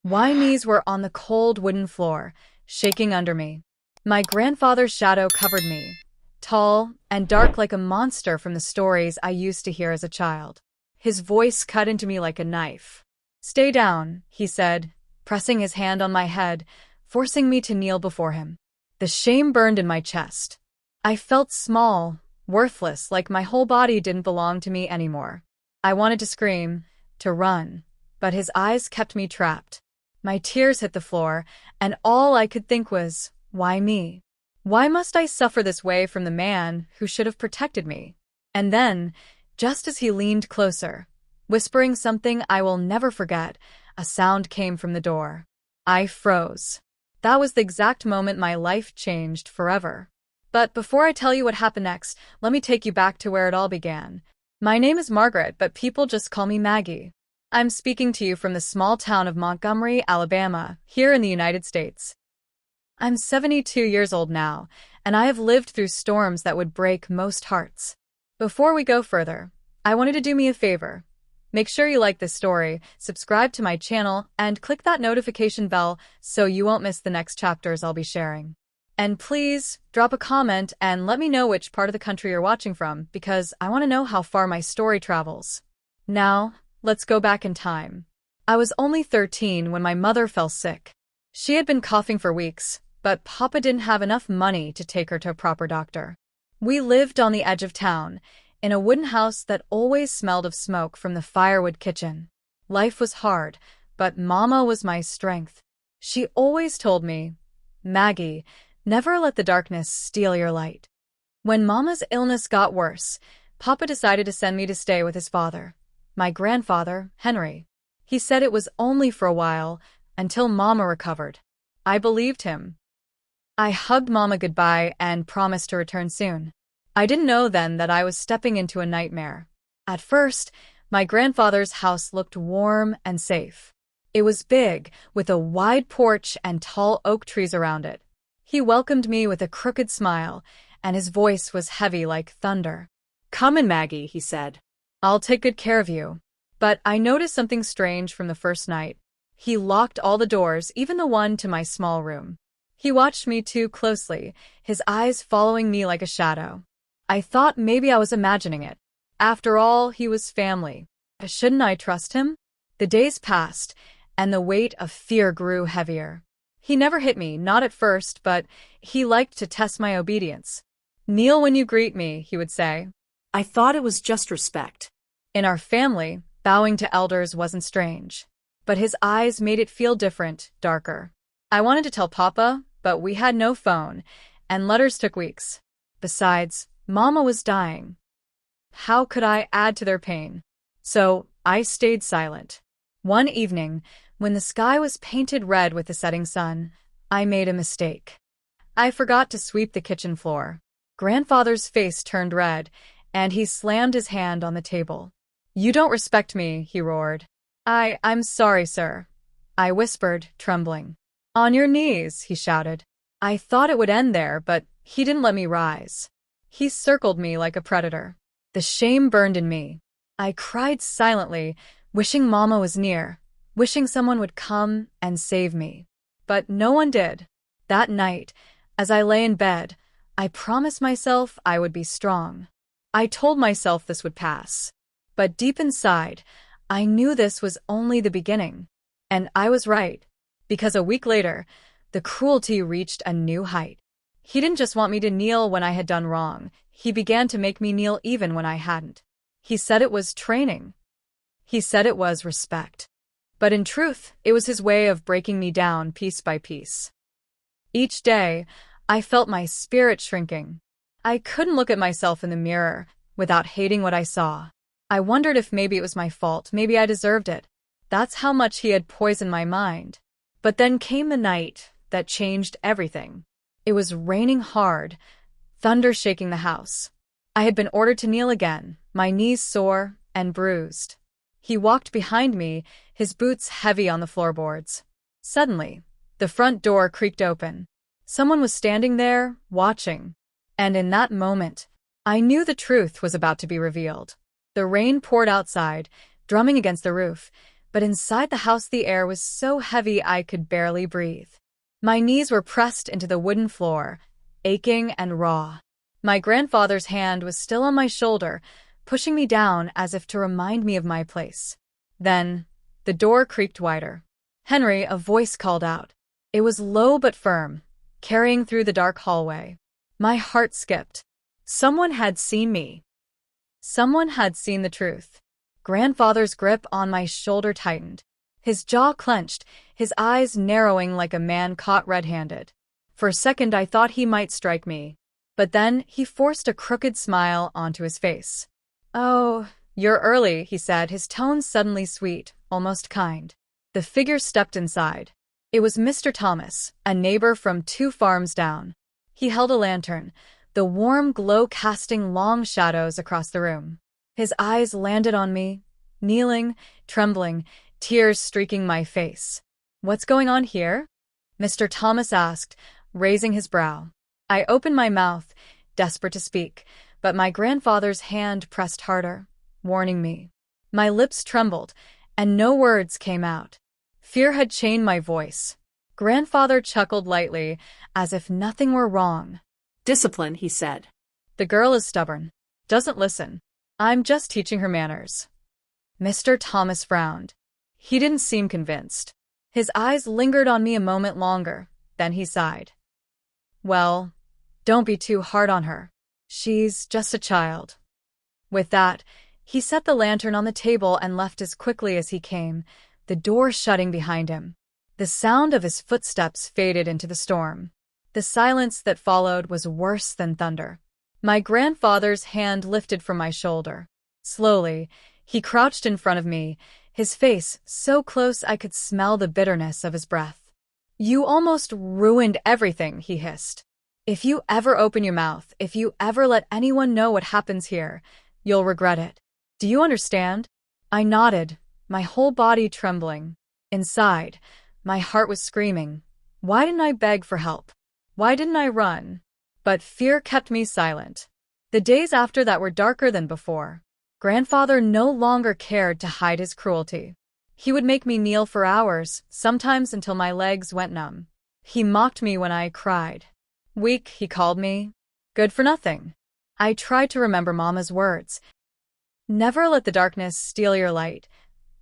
My knees were on the cold wooden floor, shaking under me. My grandfather's shadow covered me, tall and dark like a monster from the stories I used to hear as a child. His voice cut into me like a knife. "Stay down," he said, pressing his hand on my head, forcing me to kneel before him. The shame burned in my chest. I felt small, worthless, like my whole body didn't belong to me anymore. I wanted to scream, to run, but his eyes kept me trapped. My tears hit the floor, and all I could think was, why me? Why must I suffer this way from the man who should have protected me? And then, just as he leaned closer, whispering something I will never forget, a sound came from the door. I froze. That was the exact moment my life changed forever. But before I tell you what happened next, let me take you back to where it all began. My name is Margaret, but people just call me Maggie. I'm speaking to you from the small town of Montgomery, Alabama, here in the United States. I'm 72 years old now, and I have lived through storms that would break most hearts. Before we go further, I wanted to do me a favor. Make sure you like this story, subscribe to my channel, and click that notification bell so you won't miss the next chapters I'll be sharing. And please, drop a comment and let me know which part of the country you're watching from, because I want to know how far my story travels. Now, let's go back in time. I was only 13 when my mother fell sick. She had been coughing for weeks, but Papa didn't have enough money to take her to a proper doctor. We lived on the edge of town, in a wooden house that always smelled of smoke from the firewood kitchen. Life was hard, but Mama was my strength. She always told me, "Maggie, never let the darkness steal your light." When Mama's illness got worse, Papa decided to send me to stay with his father, my grandfather, Henry. He said it was only for a while, until Mama recovered. I believed him. I hugged Mama goodbye and promised to return soon. I didn't know then that I was stepping into a nightmare. At first, my grandfather's house looked warm and safe. It was big, with a wide porch and tall oak trees around it. He welcomed me with a crooked smile, and his voice was heavy like thunder. "Come in, Maggie," he said. "I'll take good care of you." But I noticed something strange from the first night. He locked all the doors, even the one to my small room. He watched me too closely, his eyes following me like a shadow. I thought maybe I was imagining it. After all, he was family. Shouldn't I trust him? The days passed, and the weight of fear grew heavier. He never hit me, not at first, but he liked to test my obedience. "Kneel when you greet me," he would say. I thought it was just respect. In our family, bowing to elders wasn't strange. But his eyes made it feel different, darker. I wanted to tell Papa, but we had no phone, and letters took weeks. Besides, Mama was dying. How could I add to their pain? So I stayed silent. One evening, when the sky was painted red with the setting sun, I made a mistake. I forgot to sweep the kitchen floor. Grandfather's face turned red, and he slammed his hand on the table. "You don't respect me," he roared. I'm sorry, sir," I whispered, trembling. "On your knees," he shouted. I thought it would end there, but he didn't let me rise. He circled me like a predator. The shame burned in me. I cried silently, wishing Mama was near, wishing someone would come and save me. But no one did. That night, as I lay in bed, I promised myself I would be strong. I told myself this would pass. But deep inside, I knew this was only the beginning. And I was right, because a week later, the cruelty reached a new height. He didn't just want me to kneel when I had done wrong. He began to make me kneel even when I hadn't. He said it was training. He said it was respect. But in truth, it was his way of breaking me down piece by piece. Each day, I felt my spirit shrinking. I couldn't look at myself in the mirror without hating what I saw. I wondered if maybe it was my fault, maybe I deserved it. That's how much he had poisoned my mind. But then came the night that changed everything. It was raining hard, thunder shaking the house. I had been ordered to kneel again, my knees sore and bruised. He walked behind me, his boots heavy on the floorboards. Suddenly, the front door creaked open. Someone was standing there, watching. And in that moment, I knew the truth was about to be revealed. The rain poured outside, drumming against the roof, but inside the house the air was so heavy I could barely breathe. My knees were pressed into the wooden floor, aching and raw. My grandfather's hand was still on my shoulder, pushing me down as if to remind me of my place. Then, the door creaked wider. "Henry," a voice called out. It was low but firm, carrying through the dark hallway. My heart skipped. Someone had seen me. Someone had seen the truth. Grandfather's grip on my shoulder tightened. His jaw clenched, his eyes narrowing like a man caught red-handed. For a second I thought he might strike me. But then he forced a crooked smile onto his face. "Oh, you're early," he said, his tone suddenly sweet, almost kind. The figure stepped inside. It was Mr. Thomas, a neighbor from 2 farms down. He held a lantern, the warm glow casting long shadows across the room. His eyes landed on me, kneeling, trembling, tears streaking my face. "What's going on here?" Mr. Thomas asked, raising his brow. I opened my mouth, desperate to speak, but my grandfather's hand pressed harder, warning me. My lips trembled, and no words came out. Fear had chained my voice. Grandfather chuckled lightly, as if nothing were wrong. "Discipline," he said. "The girl is stubborn. Doesn't listen. I'm just teaching her manners." Mr. Thomas frowned. He didn't seem convinced. His eyes lingered on me a moment longer, then he sighed. "Well, don't be too hard on her. She's just a child." With that, he set the lantern on the table and left as quickly as he came, the door shutting behind him. The sound of his footsteps faded into the storm. The silence that followed was worse than thunder. My grandfather's hand lifted from my shoulder. Slowly, he crouched in front of me, his face so close I could smell the bitterness of his breath. "You almost ruined everything," he hissed. "If you ever open your mouth, if you ever let anyone know what happens here, you'll regret it. Do you understand?" I nodded, my whole body trembling. Inside, my heart was screaming. Why didn't I beg for help? Why didn't I run? But fear kept me silent. The days after that were darker than before. Grandfather no longer cared to hide his cruelty. He would make me kneel for hours, sometimes until my legs went numb. He mocked me when I cried. Weak, he called me. Good for nothing. I tried to remember Mama's words. Never let the darkness steal your light.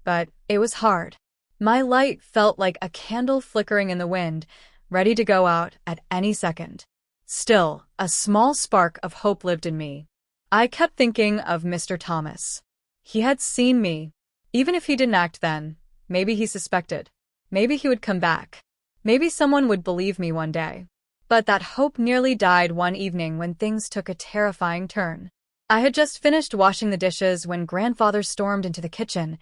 But it was hard. My light felt like a candle flickering in the wind, ready to go out at any second. Still, a small spark of hope lived in me. I kept thinking of Mr. Thomas. He had seen me. Even if he didn't act then, maybe he suspected. Maybe he would come back. Maybe someone would believe me one day. But that hope nearly died one evening when things took a terrifying turn. I had just finished washing the dishes when Grandfather stormed into the kitchen,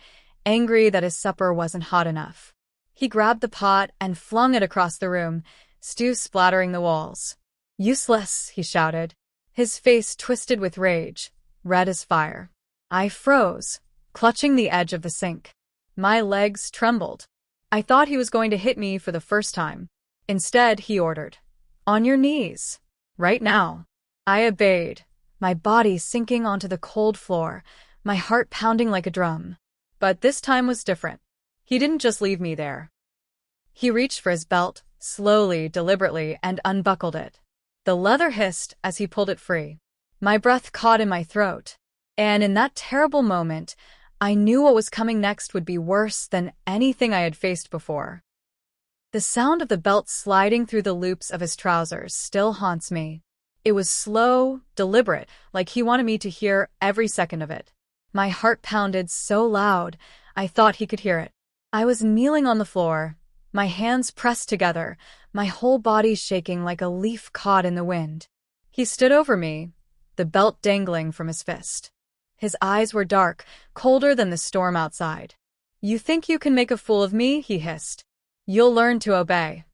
angry that his supper wasn't hot enough. He grabbed the pot and flung it across the room, stew splattering the walls. "Useless," he shouted, his face twisted with rage, red as fire. I froze, clutching the edge of the sink. My legs trembled. I thought he was going to hit me for the first time. Instead, he ordered, "On your knees. Right now." I obeyed, my body sinking onto the cold floor, my heart pounding like a drum. But this time was different. He didn't just leave me there. He reached for his belt, slowly, deliberately, and unbuckled it. The leather hissed as he pulled it free. My breath caught in my throat. And in that terrible moment, I knew what was coming next would be worse than anything I had faced before. The sound of the belt sliding through the loops of his trousers still haunts me. It was slow, deliberate, like he wanted me to hear every second of it. My heart pounded so loud, I thought he could hear it. I was kneeling on the floor, my hands pressed together, my whole body shaking like a leaf caught in the wind. He stood over me, the belt dangling from his fist. His eyes were dark, colder than the storm outside. "You think you can make a fool of me?" he hissed. "You'll learn to obey."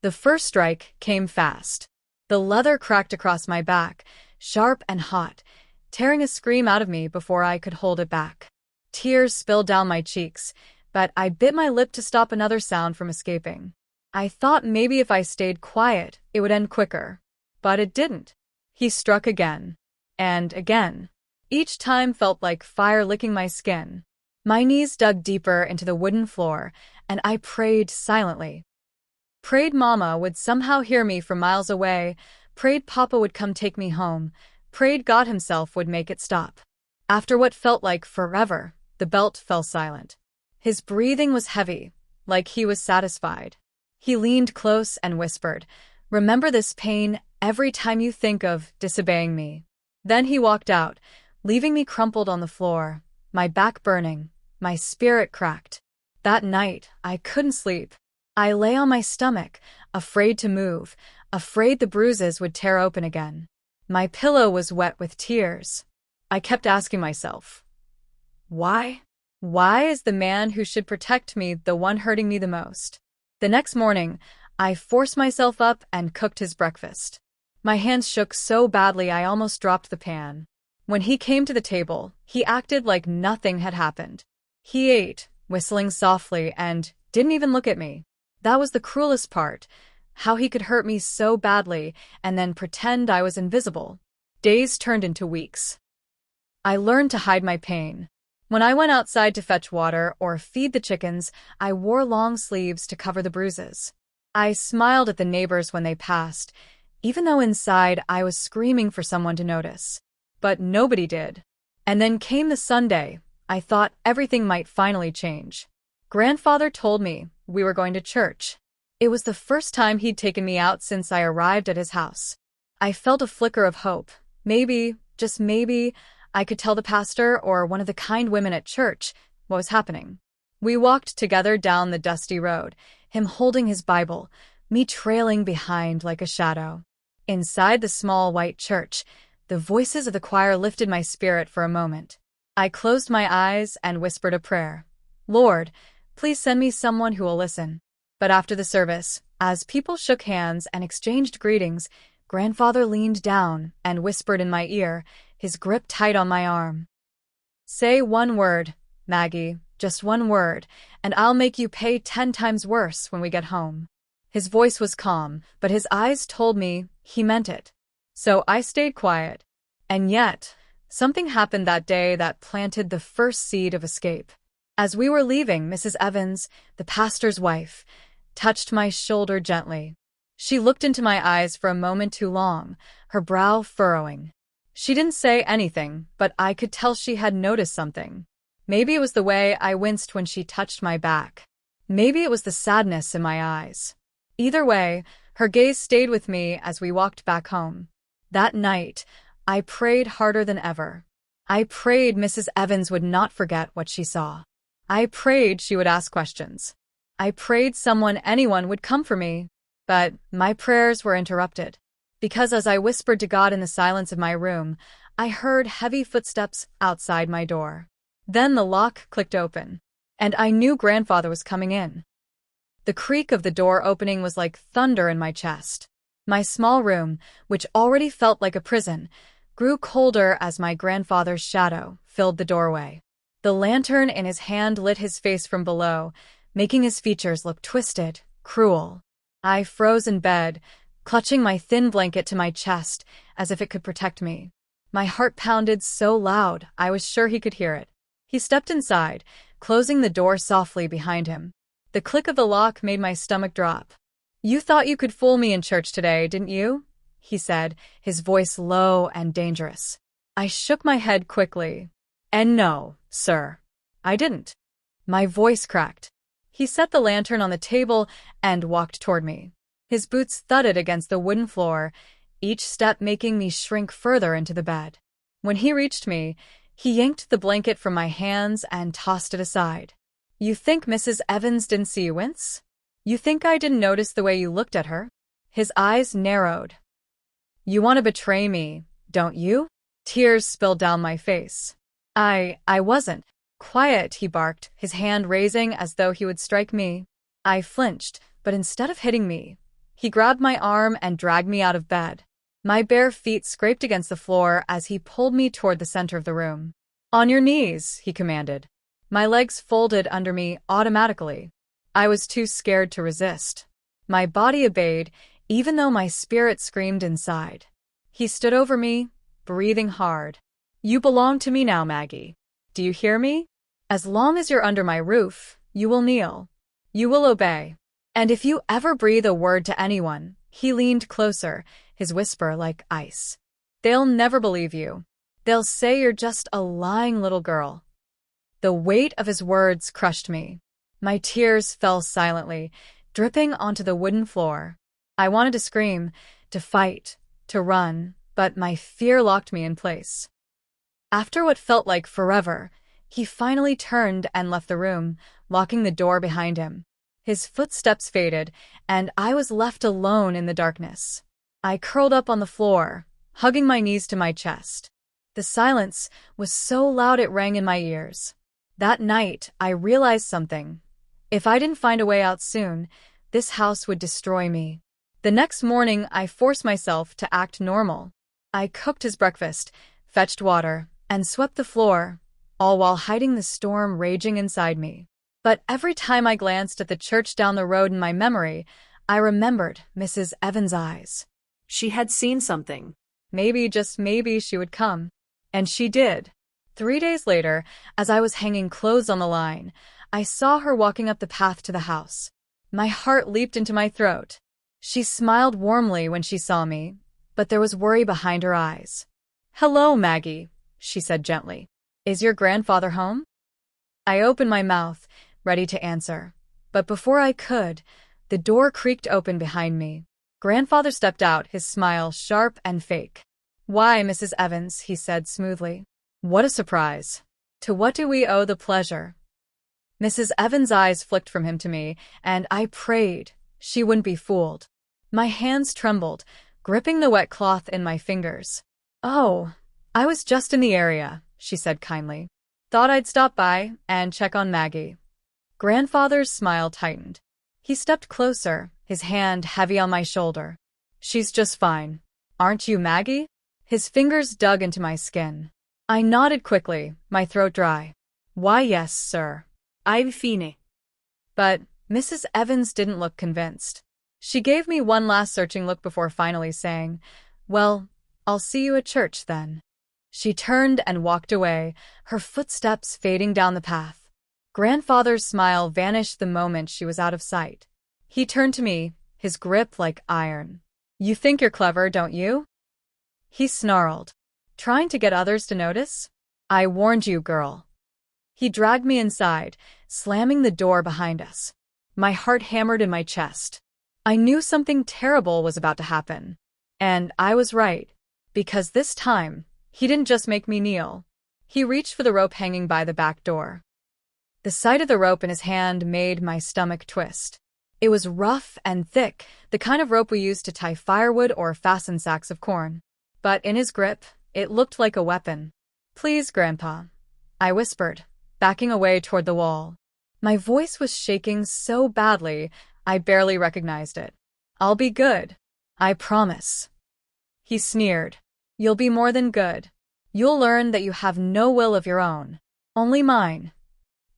The first strike came fast. The leather cracked across my back, sharp and hot, tearing a scream out of me before I could hold it back. Tears spilled down my cheeks, but I bit my lip to stop another sound from escaping. I thought maybe if I stayed quiet, it would end quicker. But it didn't. He struck again. And again. Each time felt like fire licking my skin. My knees dug deeper into the wooden floor, and I prayed silently. Prayed Mama would somehow hear me from miles away, prayed Papa would come take me home, prayed God himself would make it stop. After what felt like forever, the belt fell silent. His breathing was heavy, like he was satisfied. He leaned close and whispered, "Remember this pain every time you think of disobeying me." Then he walked out, leaving me crumpled on the floor, my back burning, my spirit cracked. That night, I couldn't sleep. I lay on my stomach, afraid to move, afraid the bruises would tear open again. My pillow was wet with tears. I kept asking myself, why? Why is the man who should protect me the one hurting me the most? The next morning, I forced myself up and cooked his breakfast. My hands shook so badly I almost dropped the pan. When he came to the table, he acted like nothing had happened. He ate, whistling softly, and didn't even look at me. That was the cruelest part, how he could hurt me so badly and then pretend I was invisible. Days turned into weeks. I learned to hide my pain. When I went outside to fetch water or feed the chickens, I wore long sleeves to cover the bruises. I smiled at the neighbors when they passed, even though inside I was screaming for someone to notice. But nobody did. And then came the Sunday. I thought everything might finally change. Grandfather told me we were going to church. It was the first time he'd taken me out since I arrived at his house. I felt a flicker of hope. Maybe, just maybe, I could tell the pastor or one of the kind women at church what was happening. We walked together down the dusty road, him holding his Bible, me trailing behind like a shadow. Inside the small white church, the voices of the choir lifted my spirit for a moment. I closed my eyes and whispered a prayer. "Lord, please send me someone who will listen." But after the service, as people shook hands and exchanged greetings, Grandfather leaned down and whispered in my ear, his grip tight on my arm. "Say one word, Maggie, just one word, and I'll make you pay 10 times worse when we get home." His voice was calm, but his eyes told me he meant it. So I stayed quiet. And yet, something happened that day that planted the first seed of escape. As we were leaving, Mrs. Evans, the pastor's wife, touched my shoulder gently. She looked into my eyes for a moment too long, her brow furrowing. She didn't say anything, but I could tell she had noticed something. Maybe it was the way I winced when she touched my back. Maybe it was the sadness in my eyes. Either way, her gaze stayed with me as we walked back home. That night, I prayed harder than ever. I prayed Mrs. Evans would not forget what she saw. I prayed she would ask questions. I prayed anyone would come for me. But my prayers were interrupted. Because as I whispered to God in the silence of my room, I heard heavy footsteps outside my door. Then the lock clicked open, and I knew Grandfather was coming in. The creak of the door opening was like thunder in my chest. My small room, which already felt like a prison, grew colder as my grandfather's shadow filled the doorway. The lantern in his hand lit his face from below, making his features look twisted, cruel. I froze in bed, clutching my thin blanket to my chest as if it could protect me. My heart pounded so loud I was sure he could hear it. He stepped inside, closing the door softly behind him. The click of the lock made my stomach drop. "You thought you could fool me in church today, didn't you?" he said, his voice low and dangerous. I shook my head quickly. "And no, sir, I didn't." My voice cracked. He set the lantern on the table and walked toward me. His boots thudded against the wooden floor, each step making me shrink further into the bed. When he reached me, he yanked the blanket from my hands and tossed it aside. "You think Mrs. Evans didn't see you wince? You think I didn't notice the way you looked at her?" His eyes narrowed. "You want to betray me, don't you?" Tears spilled down my face. I wasn't. "Quiet," he barked, his hand raising as though he would strike me. I flinched, but instead of hitting me, he grabbed my arm and dragged me out of bed. My bare feet scraped against the floor as he pulled me toward the center of the room. "On your knees," he commanded. My legs folded under me automatically. I was too scared to resist. My body obeyed, even though my spirit screamed inside. He stood over me, breathing hard. "You belong to me now, Maggie. Do you hear me?" As long as you're under my roof, you will kneel. You will obey. And if you ever breathe a word to anyone," he leaned closer, his whisper like ice, "they'll never believe you. They'll say you're just a lying little girl." The weight of his words crushed me. My tears fell silently, dripping onto the wooden floor. I wanted to scream, to fight, to run, but my fear locked me in place. After what felt like forever, he finally turned and left the room, locking the door behind him. His footsteps faded, and I was left alone in the darkness. I curled up on the floor, hugging my knees to my chest. The silence was so loud it rang in my ears. That night, I realized something. If I didn't find a way out soon, this house would destroy me. The next morning, I forced myself to act normal. I cooked his breakfast, fetched water, and swept the floor, all while hiding the storm raging inside me. But every time I glanced at the church down the road in my memory, I remembered Mrs. Evans' eyes. She had seen something. Maybe, just maybe, she would come. And she did. 3 days later, as I was hanging clothes on the line, I saw her walking up the path to the house. My heart leaped into my throat. She smiled warmly when she saw me, but there was worry behind her eyes. "Hello, Maggie," she said gently. "Is your grandfather home?" I opened my mouth, ready to answer. But before I could, the door creaked open behind me. Grandfather stepped out, his smile sharp and fake. "Why, Mrs. Evans," he said smoothly. "What a surprise. To what do we owe the pleasure?" Mrs. Evans' eyes flicked from him to me, and I prayed she wouldn't be fooled. My hands trembled, gripping the wet cloth in my fingers. "Oh, I was just in the area," she said kindly. "Thought I'd stop by and check on Maggie." Grandfather's smile tightened. He stepped closer, his hand heavy on my shoulder. "She's just fine. Aren't you, Maggie?" His fingers dug into my skin. I nodded quickly, my throat dry. "Why, yes, sir. I'm fine." But Mrs. Evans didn't look convinced. She gave me one last searching look before finally saying, "Well, I'll see you at church then." She turned and walked away, her footsteps fading down the path. Grandfather's smile vanished the moment she was out of sight. He turned to me, his grip like iron. "You think you're clever, don't you?" He snarled. "Trying to get others to notice? I warned you, girl." He dragged me inside, slamming the door behind us. My heart hammered in my chest. I knew something terrible was about to happen. And I was right, because this time, he didn't just make me kneel. He reached for the rope hanging by the back door. The sight of the rope in his hand made my stomach twist. It was rough and thick, the kind of rope we used to tie firewood or fasten sacks of corn. But in his grip, it looked like a weapon. "Please, Grandpa," I whispered, backing away toward the wall. My voice was shaking so badly, I barely recognized it. "I'll be good. I promise." He sneered. "You'll be more than good. You'll learn that you have no will of your own. Only mine."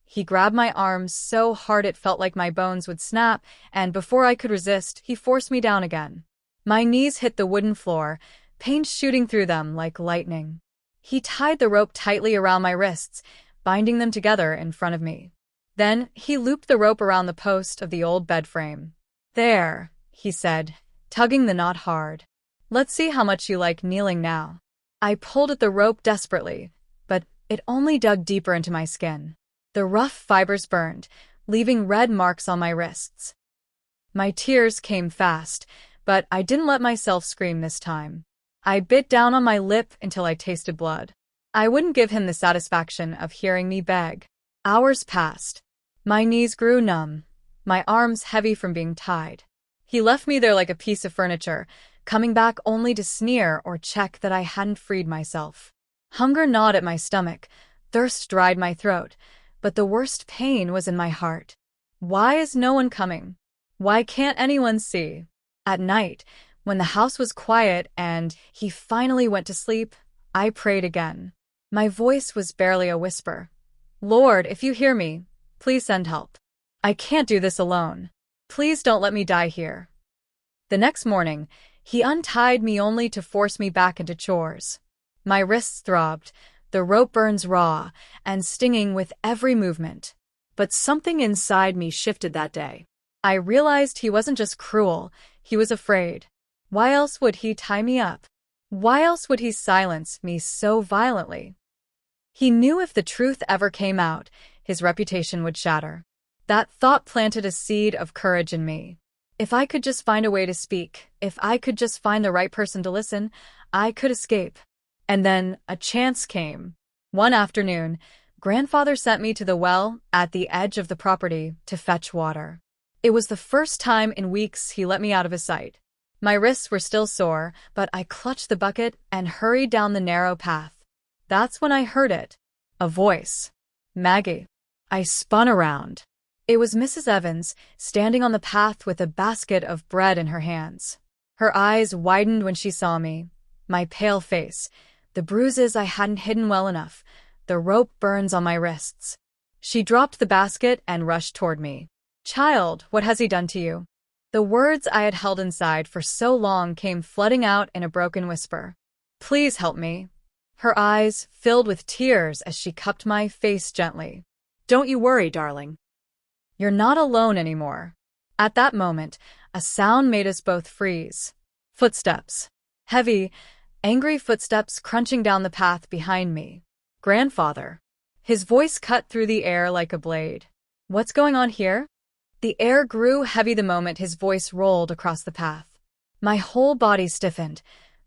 He grabbed my arms so hard it felt like my bones would snap, and before I could resist, he forced me down again. My knees hit the wooden floor, pain shooting through them like lightning. He tied the rope tightly around my wrists, binding them together in front of me. Then he looped the rope around the post of the old bed frame. "There," he said, tugging the knot hard. "Let's see how much you like kneeling now." I pulled at the rope desperately, but it only dug deeper into my skin. The rough fibers burned, leaving red marks on my wrists. My tears came fast, but I didn't let myself scream this time. I bit down on my lip until I tasted blood. I wouldn't give him the satisfaction of hearing me beg. Hours passed. My knees grew numb, my arms heavy from being tied. He left me there like a piece of furniture, coming back only to sneer or check that I hadn't freed myself. Hunger gnawed at my stomach, thirst dried my throat, but the worst pain was in my heart. Why is no one coming? Why can't anyone see? At night, when the house was quiet and he finally went to sleep, I prayed again. My voice was barely a whisper. "Lord, if you hear me, please send help. I can't do this alone. Please don't let me die here." The next morning, he untied me only to force me back into chores. My wrists throbbed, The rope burns raw and stinging with every movement. But something inside me shifted that day. I realized he wasn't just cruel, he was afraid. Why else would he tie me up? Why else would he silence me so violently? He knew if the truth ever came out, his reputation would shatter. That thought planted a seed of courage in me. If I could just find a way to speak, if I could just find the right person to listen, I could escape. And then a chance came. One afternoon, Grandfather sent me to the well at the edge of the property to fetch water. It was the first time in weeks he let me out of his sight. My wrists were still sore, but I clutched the bucket and hurried down the narrow path. That's when I heard it. A voice. Maggie. I spun around. It was Mrs. Evans, standing on the path with a basket of bread in her hands. Her eyes widened when she saw me. My pale face, the bruises I hadn't hidden well enough, the rope burns on my wrists. She dropped the basket and rushed toward me. Child, what has he done to you? The words I had held inside for so long came flooding out in a broken whisper. Please help me. Her eyes filled with tears as she cupped my face gently. Don't you worry, darling. You're not alone anymore. At that moment, a sound made us both freeze. Footsteps. Heavy, angry footsteps crunching down the path behind me. Grandfather. His voice cut through the air like a blade. What's going on here? The air grew heavy the moment his voice rolled across the path. My whole body stiffened,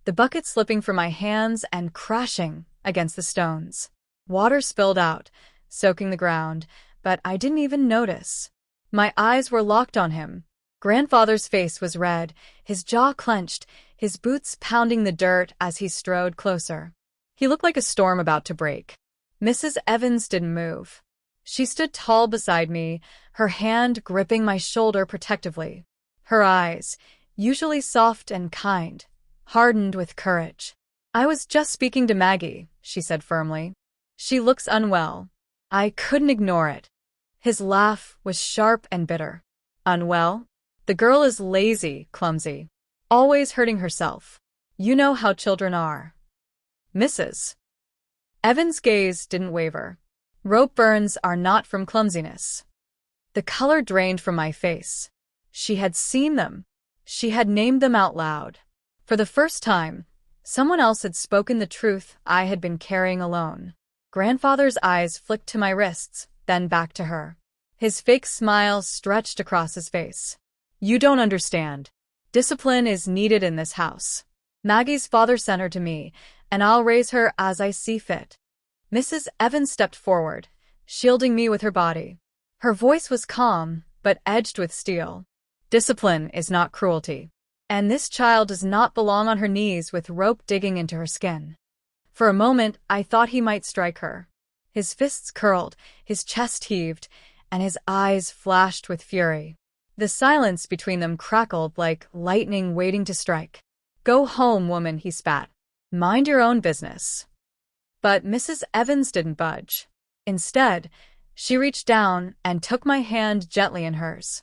the bucket slipping from my hands and crashing against the stones. Water spilled out, soaking the ground, but I didn't even notice. My eyes were locked on him. Grandfather's face was red, his jaw clenched, his boots pounding the dirt as he strode closer. He looked like a storm about to break. Mrs. Evans didn't move. She stood tall beside me, her hand gripping my shoulder protectively. Her eyes, usually soft and kind, hardened with courage. I was just speaking to Maggie, she said firmly. She looks unwell. I couldn't ignore it. His laugh was sharp and bitter. Unwell? The girl is lazy, clumsy, always hurting herself. You know how children are. Mrs. Evans' gaze didn't waver. Rope burns are not from clumsiness. The color drained from my face. She had seen them. She had named them out loud. For the first time, someone else had spoken the truth I had been carrying alone. Grandfather's eyes flicked to my wrists, then back to her. His fake smile stretched across his face. You don't understand. Discipline is needed in this house. Maggie's father sent her to me, and I'll raise her as I see fit. Mrs. Evans stepped forward, shielding me with her body. Her voice was calm, but edged with steel. Discipline is not cruelty. And this child does not belong on her knees with rope digging into her skin. For a moment, I thought he might strike her. His fists curled, his chest heaved, and his eyes flashed with fury. The silence between them crackled like lightning waiting to strike. Go home, woman, he spat. Mind your own business. But Mrs. Evans didn't budge. Instead, she reached down and took my hand gently in hers.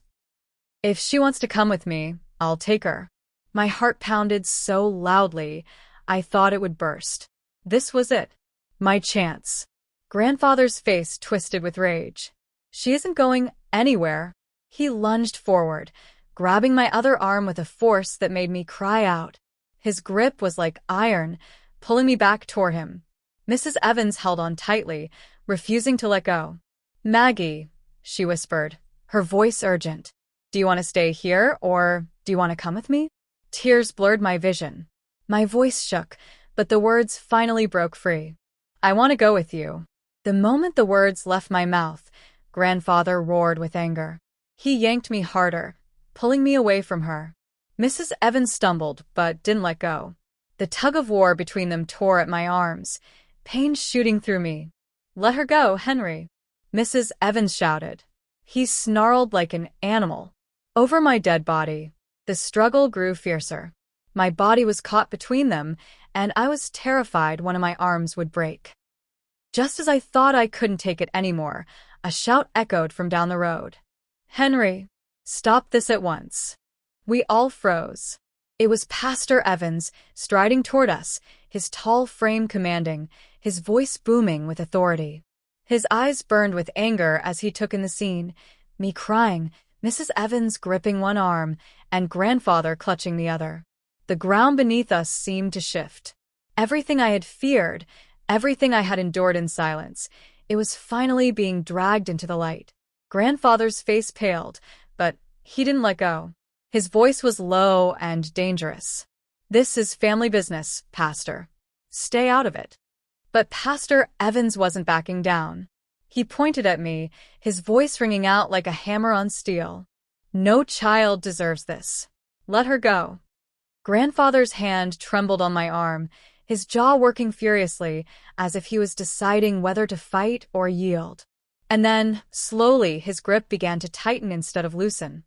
If she wants to come with me, I'll take her. My heart pounded so loudly, I thought it would burst. This was it. My chance. Grandfather's face twisted with rage. She isn't going anywhere. He lunged forward, grabbing my other arm with a force that made me cry out. His grip was like iron, pulling me back toward him. Mrs. Evans held on tightly, refusing to let go. Maggie, she whispered, her voice urgent. Do you want to stay here, or do you want to come with me? Tears blurred my vision. My voice shook, but the words finally broke free. I want to go with you. The moment the words left my mouth, Grandfather roared with anger. He yanked me harder, pulling me away from her. Mrs. Evans stumbled, but didn't let go. The tug-of-war between them tore at my arms, pain shooting through me. Let her go, Henry, Mrs. Evans shouted. He snarled like an animal. Over my dead body, the struggle grew fiercer. My body was caught between them, and I was terrified one of my arms would break. Just as I thought I couldn't take it anymore, a shout echoed from down the road. Henry, stop this at once. We all froze. It was Pastor Evans, striding toward us, his tall frame commanding, his voice booming with authority. His eyes burned with anger as he took in the scene, me crying, Mrs. Evans gripping one arm, and grandfather clutching the other. The ground beneath us seemed to shift. Everything I had feared, everything I had endured in silence, it was finally being dragged into the light. Grandfather's face paled, but he didn't let go. His voice was low and dangerous. "This is family business, Pastor. Stay out of it." But Pastor Evans wasn't backing down. He pointed at me, his voice ringing out like a hammer on steel. "No child deserves this. Let her go." Grandfather's hand trembled on my arm, his jaw working furiously, as if he was deciding whether to fight or yield. And then, slowly, his grip began to tighten instead of loosen.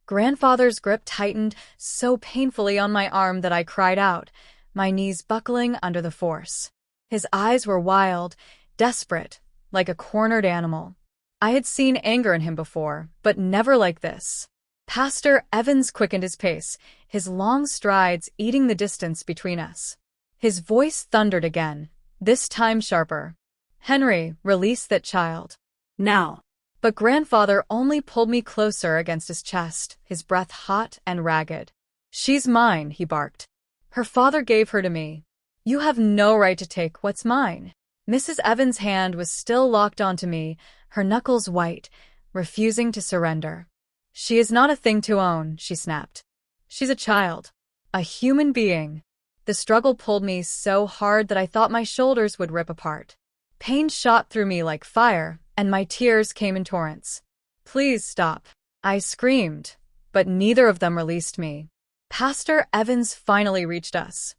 Grandfather's grip tightened so painfully on my arm that I cried out, my knees buckling under the force. His eyes were wild, desperate, like a cornered animal. I had seen anger in him before, but never like this. Pastor Evans quickened his pace, his long strides eating the distance between us. His voice thundered again, this time sharper. "Henry, release that child. Now." But grandfather only pulled me closer against his chest, his breath hot and ragged. "She's mine," he barked. "Her father gave her to me. You have no right to take what's mine." Mrs. Evans' hand was still locked onto me, her knuckles white, refusing to surrender. "She is not a thing to own," she snapped. "She's a child. A human being." The struggle pulled me so hard that I thought my shoulders would rip apart. Pain shot through me like fire, and my tears came in torrents. "Please stop," I screamed, but neither of them released me. Pastor Evans finally reached us.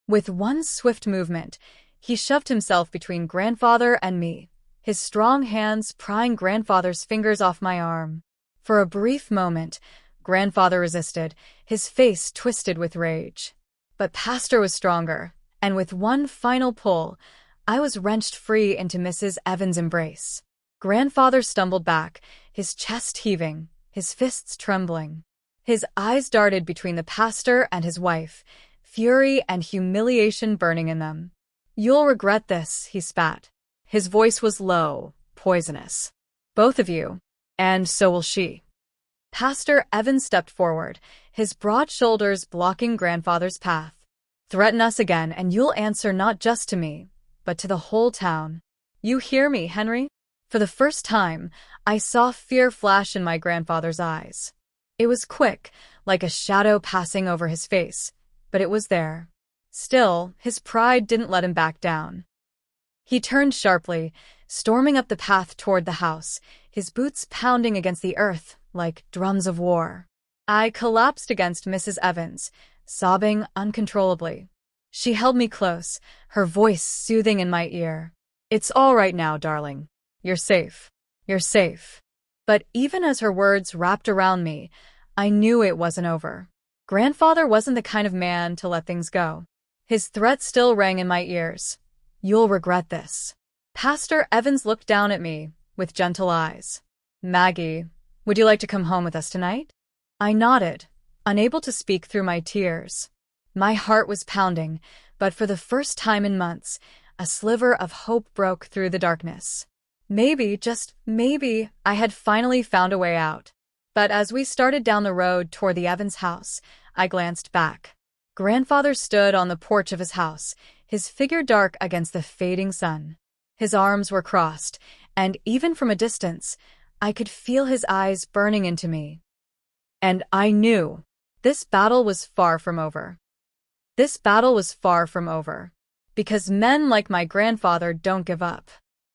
With one swift movement, he shoved himself between grandfather and me, his strong hands prying grandfather's fingers off my arm. For a brief moment, grandfather resisted, his face twisted with rage. But Pastor was stronger, and with one final pull, I was wrenched free into Mrs. Evans' embrace. Grandfather stumbled back, his chest heaving, his fists trembling. His eyes darted between the pastor and his wife, fury and humiliation burning in them. "You'll regret this," he spat. His voice was low, poisonous. "Both of you, and so will she." Pastor Evans stepped forward, his broad shoulders blocking grandfather's path. "Threaten us again, and you'll answer not just to me, but to the whole town. You hear me, Henry?" For the first time, I saw fear flash in my grandfather's eyes. It was quick, like a shadow passing over his face, but it was there. Still, his pride didn't let him back down. He turned sharply, storming up the path toward the house, his boots pounding against the earth like drums of war. I collapsed against Mrs. Evans, sobbing uncontrollably. She held me close, her voice soothing in my ear. "It's all right now, darling. You're safe. You're safe." But even as her words wrapped around me, I knew it wasn't over. Grandfather wasn't the kind of man to let things go. His threat still rang in my ears. "You'll regret this." Pastor Evans looked down at me with gentle eyes. "Maggie, would you like to come home with us tonight?" I nodded, unable to speak through my tears. My heart was pounding, but for the first time in months, a sliver of hope broke through the darkness. Maybe, just maybe, I had finally found a way out. But as we started down the road toward the Evans house, I glanced back. Grandfather stood on the porch of his house, his figure dark against the fading sun. His arms were crossed, and even from a distance, I could feel his eyes burning into me. And I knew this battle was far from over. This battle was far from over. Because men like my grandfather don't give up.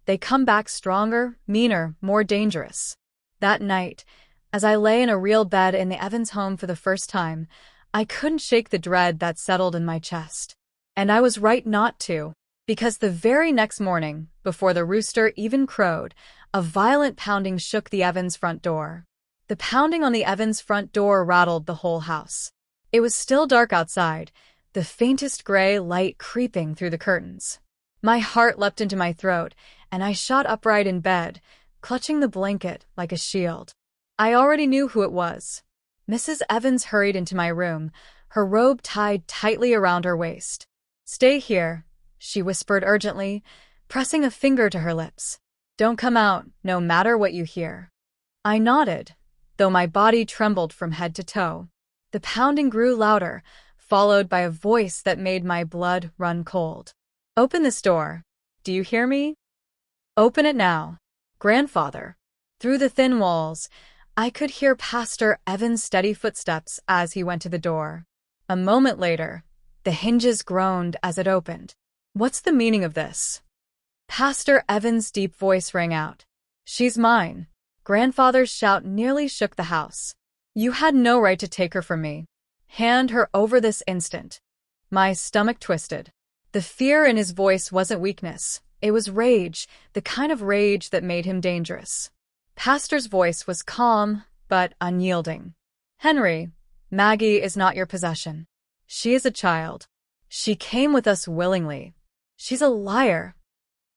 They come back stronger, meaner, more dangerous. That night, as I lay in a real bed in the Evans home for the first time, I couldn't shake the dread that settled in my chest. And I was right not to, because the very next morning, before the rooster even crowed, a violent pounding shook the Evans front door. The pounding on the Evans front door rattled the whole house. It was still dark outside, the faintest gray light creeping through the curtains. My heart leapt into my throat, and I shot upright in bed, clutching the blanket like a shield. I already knew who it was. Mrs. Evans hurried into my room, her robe tied tightly around her waist. Stay here, she whispered urgently, pressing a finger to her lips. Don't come out, no matter what you hear. I nodded, though my body trembled from head to toe. The pounding grew louder, followed by a voice that made my blood run cold. Open this door. Do you hear me? Open it now. Grandfather. Through the thin walls, I could hear Pastor Evan's steady footsteps as he went to the door. A moment later, the hinges groaned as it opened. What's the meaning of this? Pastor Evan's deep voice rang out. She's mine. Grandfather's shout nearly shook the house. You had no right to take her from me. Hand her over this instant. My stomach twisted. The fear in his voice wasn't weakness. It was rage, the kind of rage that made him dangerous. Pastor's voice was calm, but unyielding. Henry, Maggie is not your possession. She is a child. She came with us willingly. She's a liar.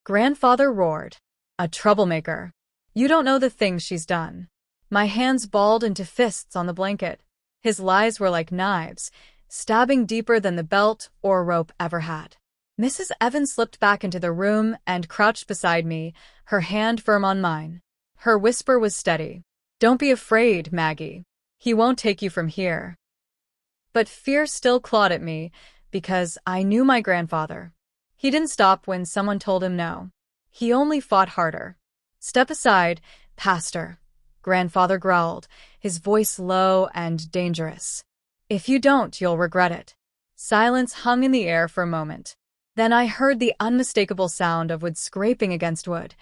Grandfather roared. A troublemaker. You don't know the things she's done. My hands balled into fists on the blanket. His lies were like knives, stabbing deeper than the belt or rope ever had. Mrs. Evans slipped back into the room and crouched beside me, her hand firm on mine. Her whisper was steady. Don't be afraid, Maggie. He won't take you from here. But fear still clawed at me, because I knew my grandfather. He didn't stop when someone told him no. He only fought harder. Step aside, Pastor. Grandfather growled, his voice low and dangerous. If you don't, you'll regret it. Silence hung in the air for a moment. Then I heard the unmistakable sound of wood scraping against wood.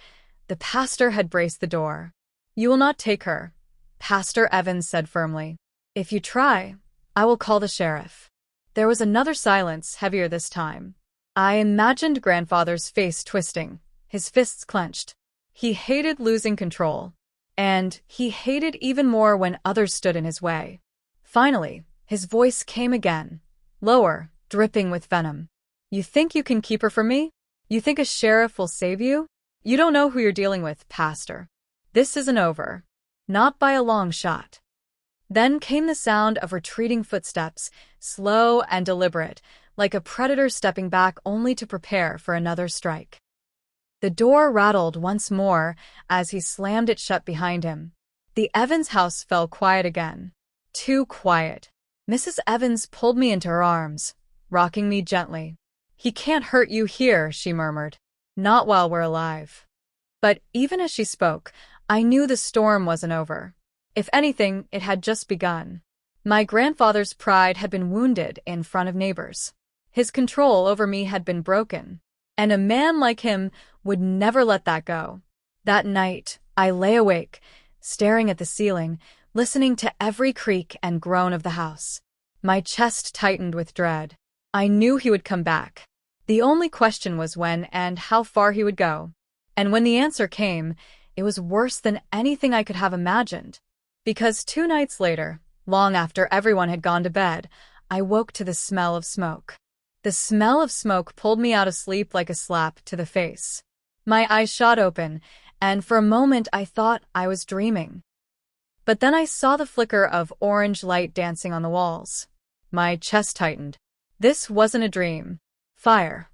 The pastor had braced the door. You will not take her, Pastor Evans said firmly. If you try, I will call the sheriff. There was another silence, heavier this time. I imagined Grandfather's face twisting, his fists clenched. He hated losing control. And he hated even more when others stood in his way. Finally, his voice came again, lower, dripping with venom. You think you can keep her from me? You think a sheriff will save you? You don't know who you're dealing with, Pastor. This isn't over. Not by a long shot. Then came the sound of retreating footsteps, slow and deliberate, like a predator stepping back only to prepare for another strike. The door rattled once more as he slammed it shut behind him. The Evans house fell quiet again. Too quiet. Mrs. Evans pulled me into her arms, rocking me gently. He can't hurt you here, she murmured. Not while we're alive. But even as she spoke, I knew the storm wasn't over. If anything, it had just begun. My grandfather's pride had been wounded in front of neighbors. His control over me had been broken. And a man like him would never let that go. That night, I lay awake, staring at the ceiling, listening to every creak and groan of the house. My chest tightened with dread. I knew he would come back. The only question was when and how far he would go. And when the answer came, it was worse than anything I could have imagined. Because 2 nights later, long after everyone had gone to bed, I woke to the smell of smoke. The smell of smoke pulled me out of sleep like a slap to the face. My eyes shot open, and for a moment I thought I was dreaming. But then I saw the flicker of orange light dancing on the walls. My chest tightened. This wasn't a dream. Fire.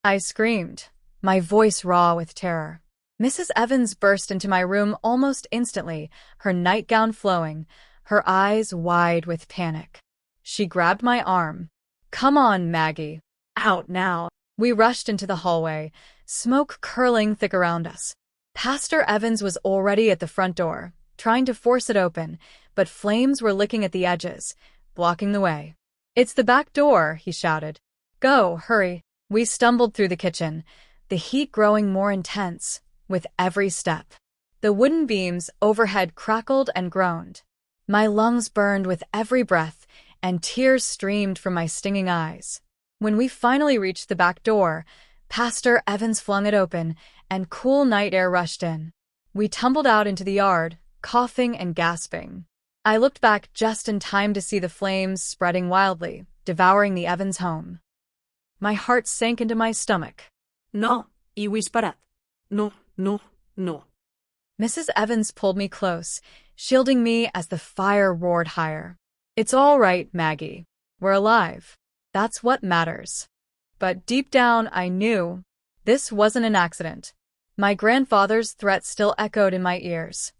I screamed, my voice raw with terror. Mrs. Evans burst into my room almost instantly, her nightgown flowing, her eyes wide with panic. She grabbed my arm. Come on, Maggie. Out now. We rushed into the hallway, smoke curling thick around us. Pastor Evans was already at the front door, trying to force it open, but flames were licking at the edges, blocking the way. It's the back door, he shouted. Go, hurry. We stumbled through the kitchen, the heat growing more intense with every step. The wooden beams overhead crackled and groaned. My lungs burned with every breath, and tears streamed from my stinging eyes. When we finally reached the back door, Pastor Evans flung it open, and cool night air rushed in. We tumbled out into the yard, coughing and gasping. I looked back just in time to see the flames spreading wildly, devouring the Evans home. My heart sank into my stomach. No, iuis parat. No, no, no. Mrs. Evans pulled me close, shielding me as the fire roared higher. It's all right, Maggie. We're alive. That's what matters. But deep down, I knew this wasn't an accident. My grandfather's threat still echoed in my ears.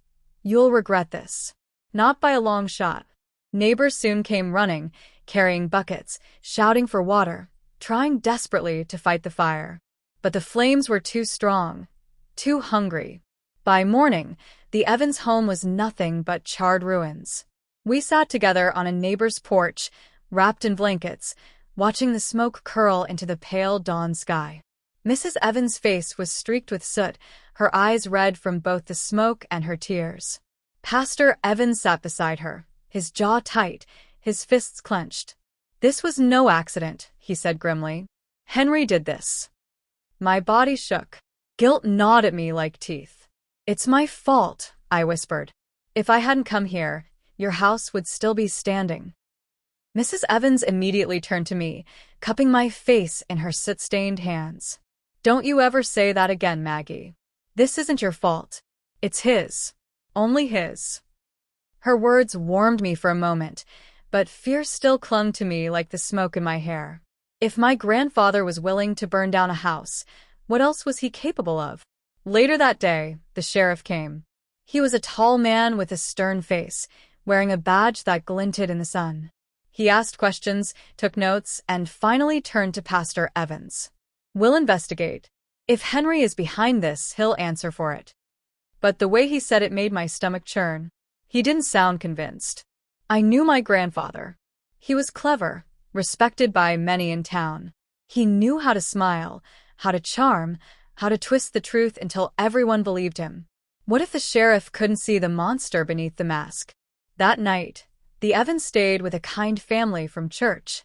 You'll regret this. Not by a long shot. Neighbors soon came running, carrying buckets, shouting for water, trying desperately to fight the fire. But the flames were too strong, too hungry. By morning, the Evans home was nothing but charred ruins. We sat together on a neighbor's porch, wrapped in blankets, watching the smoke curl into the pale dawn sky. Mrs. Evans' face was streaked with soot, her eyes red from both the smoke and her tears. Pastor Evans sat beside her, his jaw tight, his fists clenched. This was no accident, he said grimly. Henry did this. My body shook. Guilt gnawed at me like teeth. It's my fault, I whispered. If I hadn't come here, your house would still be standing. Mrs. Evans immediately turned to me, cupping my face in her soot-stained hands. Don't you ever say that again, Maggie. This isn't your fault. It's his. Only his. Her words warmed me for a moment, but fear still clung to me like the smoke in my hair. If my grandfather was willing to burn down a house, what else was he capable of? Later that day, the sheriff came. He was a tall man with a stern face, wearing a badge that glinted in the sun. He asked questions, took notes, and finally turned to Pastor Evans. We'll investigate. If Henry is behind this, he'll answer for it. But the way he said it made my stomach churn. He didn't sound convinced. I knew my grandfather. He was clever, respected by many in town. He knew how to smile, how to charm, how to twist the truth until everyone believed him. What if the sheriff couldn't see the monster beneath the mask? That night, the Evans stayed with a kind family from church.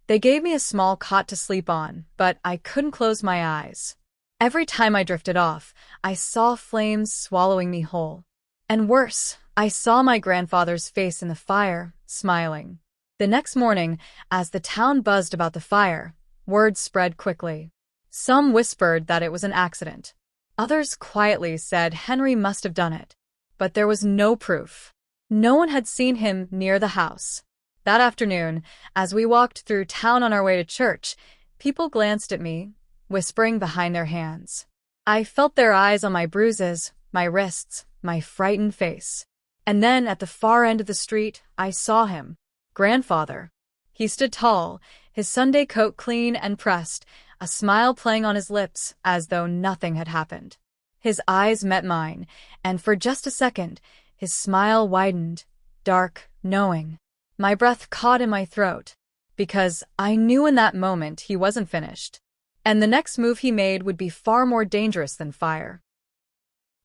They gave me a small cot to sleep on, but I couldn't close my eyes. Every time I drifted off, I saw flames swallowing me whole. And worse, I saw my grandfather's face in the fire, smiling. The next morning, as the town buzzed about the fire, word spread quickly. Some whispered that it was an accident. Others quietly said Henry must have done it. But there was no proof. No one had seen him near the house. That afternoon, as we walked through town on our way to church, people glanced at me, whispering behind their hands. I felt their eyes on my bruises, my wrists, my frightened face. And then, at the far end of the street, I saw him. Grandfather. He stood tall, his Sunday coat clean and pressed, a smile playing on his lips as though nothing had happened. His eyes met mine, and for just a second, his smile widened, dark, knowing. My breath caught in my throat, because I knew in that moment he wasn't finished. And the next move he made would be far more dangerous than fire.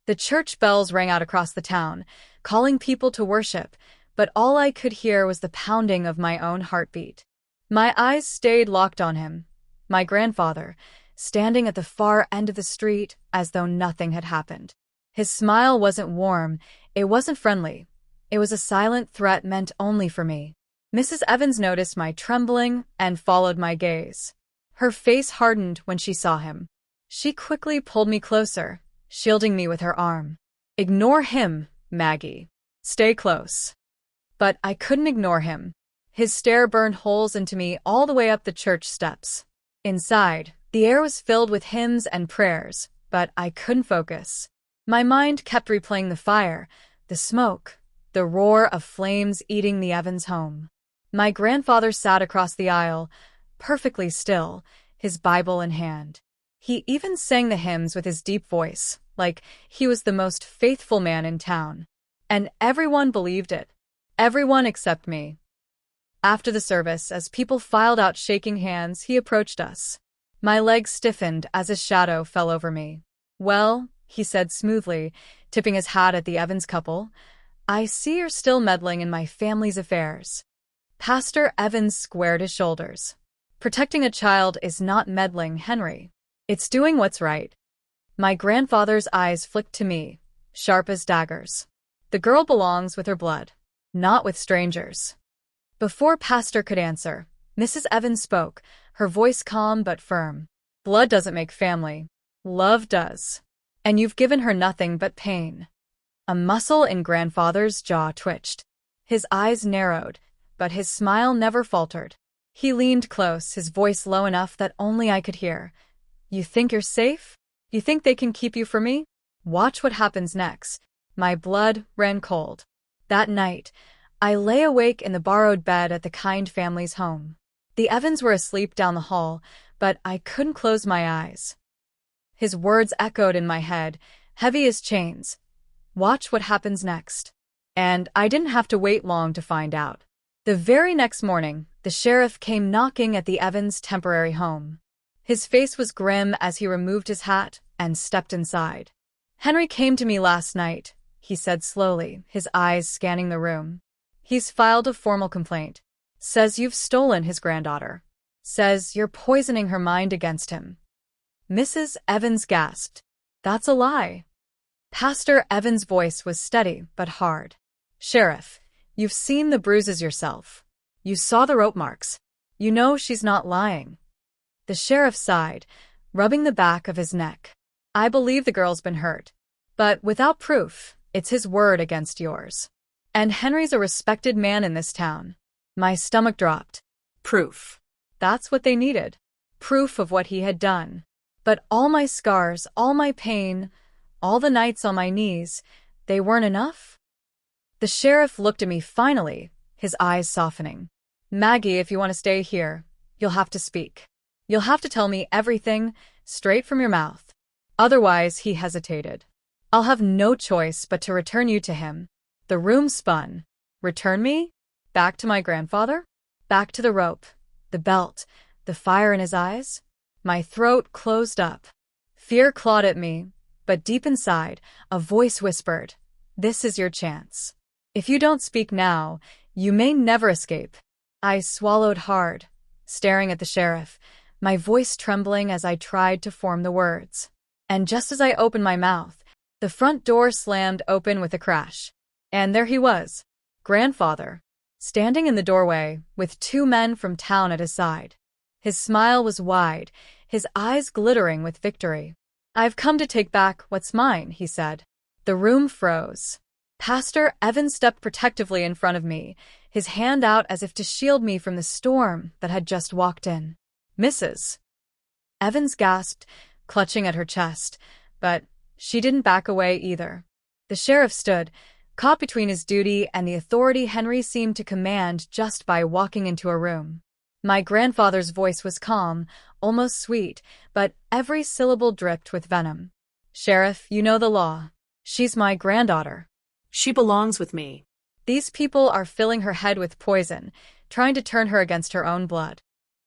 The church bells rang out across the town, calling people to worship, but all I could hear was the pounding of my own heartbeat. My eyes stayed locked on him, my grandfather, standing at the far end of the street as though nothing had happened. His smile wasn't warm, it wasn't friendly. It was a silent threat meant only for me. Mrs. Evans noticed my trembling and followed my gaze. Her face hardened when she saw him. She quickly pulled me closer, shielding me with her arm. Ignore him, Maggie. Stay close. But I couldn't ignore him. His stare burned holes into me all the way up the church steps. Inside, the air was filled with hymns and prayers, but I couldn't focus. My mind kept replaying the fire, the smoke, the roar of flames eating the Evans home. My grandfather sat across the aisle, perfectly still, his Bible in hand. He even sang the hymns with his deep voice, like he was the most faithful man in town. And everyone believed it. Everyone except me. After the service, as people filed out shaking hands, he approached us. My legs stiffened as his shadow fell over me. Well, he said smoothly, tipping his hat at the Evans couple, I see you're still meddling in my family's affairs. Pastor Evans squared his shoulders. Protecting a child is not meddling, Henry. It's doing what's right. My grandfather's eyes flicked to me, sharp as daggers. The girl belongs with her blood, not with strangers. Before Pastor could answer, Mrs. Evans spoke, her voice calm but firm. Blood doesn't make family. Love does. And you've given her nothing but pain. A muscle in grandfather's jaw twitched. His eyes narrowed, but his smile never faltered. He leaned close, his voice low enough that only I could hear. You think you're safe? You think they can keep you from me? Watch what happens next. My blood ran cold. That night, I lay awake in the borrowed bed at the Kind family's home. The Evans were asleep down the hall, but I couldn't close my eyes. His words echoed in my head, heavy as chains. Watch what happens next. And I didn't have to wait long to find out. The very next morning, the sheriff came knocking at the Evans' temporary home. His face was grim as he removed his hat and stepped inside. Henry came to me last night, he said slowly, his eyes scanning the room. He's filed a formal complaint. Says you've stolen his granddaughter. Says you're poisoning her mind against him. Mrs. Evans gasped. That's a lie. Pastor Evans' voice was steady but hard. Sheriff, you've seen the bruises yourself. You saw the rope marks. You know she's not lying. The sheriff sighed, rubbing the back of his neck. I believe the girl's been hurt. But without proof, it's his word against yours. And Henry's a respected man in this town. My stomach dropped. Proof. That's what they needed. Proof of what he had done. But all my scars, all my pain, all the nights on my knees, they weren't enough? The sheriff looked at me finally, his eyes softening. Maggie, if you want to stay here, you'll have to speak. You'll have to tell me everything, straight from your mouth. Otherwise, he hesitated. I'll have no choice but to return you to him. The room spun. Return me? Back to my grandfather? Back to the rope, the belt, the fire in his eyes? My throat closed up. Fear clawed at me, but deep inside, a voice whispered, this is your chance. If you don't speak now, you may never escape. I swallowed hard, staring at the sheriff, my voice trembling as I tried to form the words. And just as I opened my mouth, the front door slammed open with a crash. And there he was, grandfather, standing in the doorway with two men from town at his side. His smile was wide, his eyes glittering with victory. I've come to take back what's mine, he said. The room froze. Pastor Evans stepped protectively in front of me, his hand out as if to shield me from the storm that had just walked in. Mrs. Evans gasped, clutching at her chest, but she didn't back away either. The sheriff stood, caught between his duty and the authority Henry seemed to command just by walking into a room. My grandfather's voice was calm, almost sweet, but every syllable dripped with venom. Sheriff, you know the law. She's my granddaughter. She belongs with me. These people are filling her head with poison, trying to turn her against her own blood.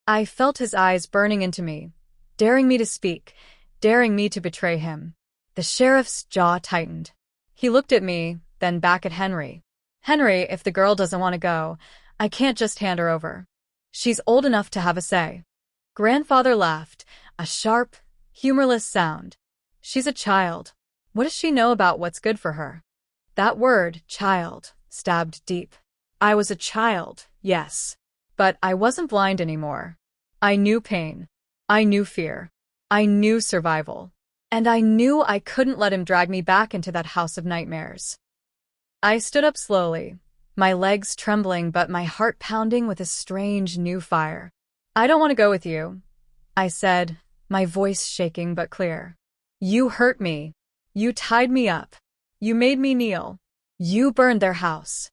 I felt his eyes burning into me, daring me to speak, daring me to betray him. The sheriff's jaw tightened. He looked at me, then back at Henry. Henry, if the girl doesn't want to go, I can't just hand her over. She's old enough to have a say. Grandfather laughed, a sharp, humorless sound. She's a child. What does she know about what's good for her? That word, child, stabbed deep. I was a child, yes. But I wasn't blind anymore. I knew pain. I knew fear. I knew survival. And I knew I couldn't let him drag me back into that house of nightmares. I stood up slowly, my legs trembling but my heart pounding with a strange new fire. I don't want to go with you, I said, my voice shaking but clear. You hurt me. You tied me up. You made me kneel. You burned their house.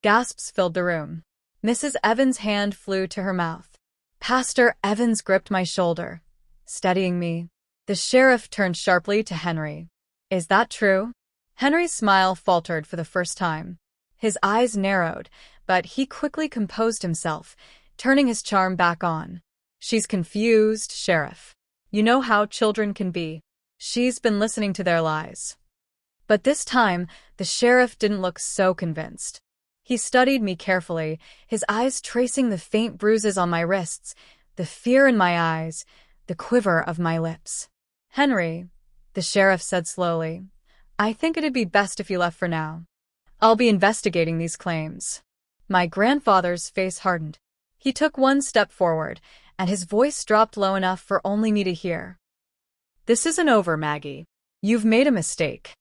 Gasps filled the room. Mrs. Evans' hand flew to her mouth. Pastor Evans gripped my shoulder, steadying me. The sheriff turned sharply to Henry. Is that true? Henry's smile faltered for the first time. His eyes narrowed, but he quickly composed himself, turning his charm back on. She's confused, Sheriff. You know how children can be. She's been listening to their lies. But this time, the sheriff didn't look so convinced. He studied me carefully, his eyes tracing the faint bruises on my wrists, the fear in my eyes, the quiver of my lips. Henry, the sheriff said slowly, I think it'd be best if you left for now. I'll be investigating these claims. My grandfather's face hardened. He took one step forward, and his voice dropped low enough for only me to hear. This isn't over, Maggie. You've made a mistake.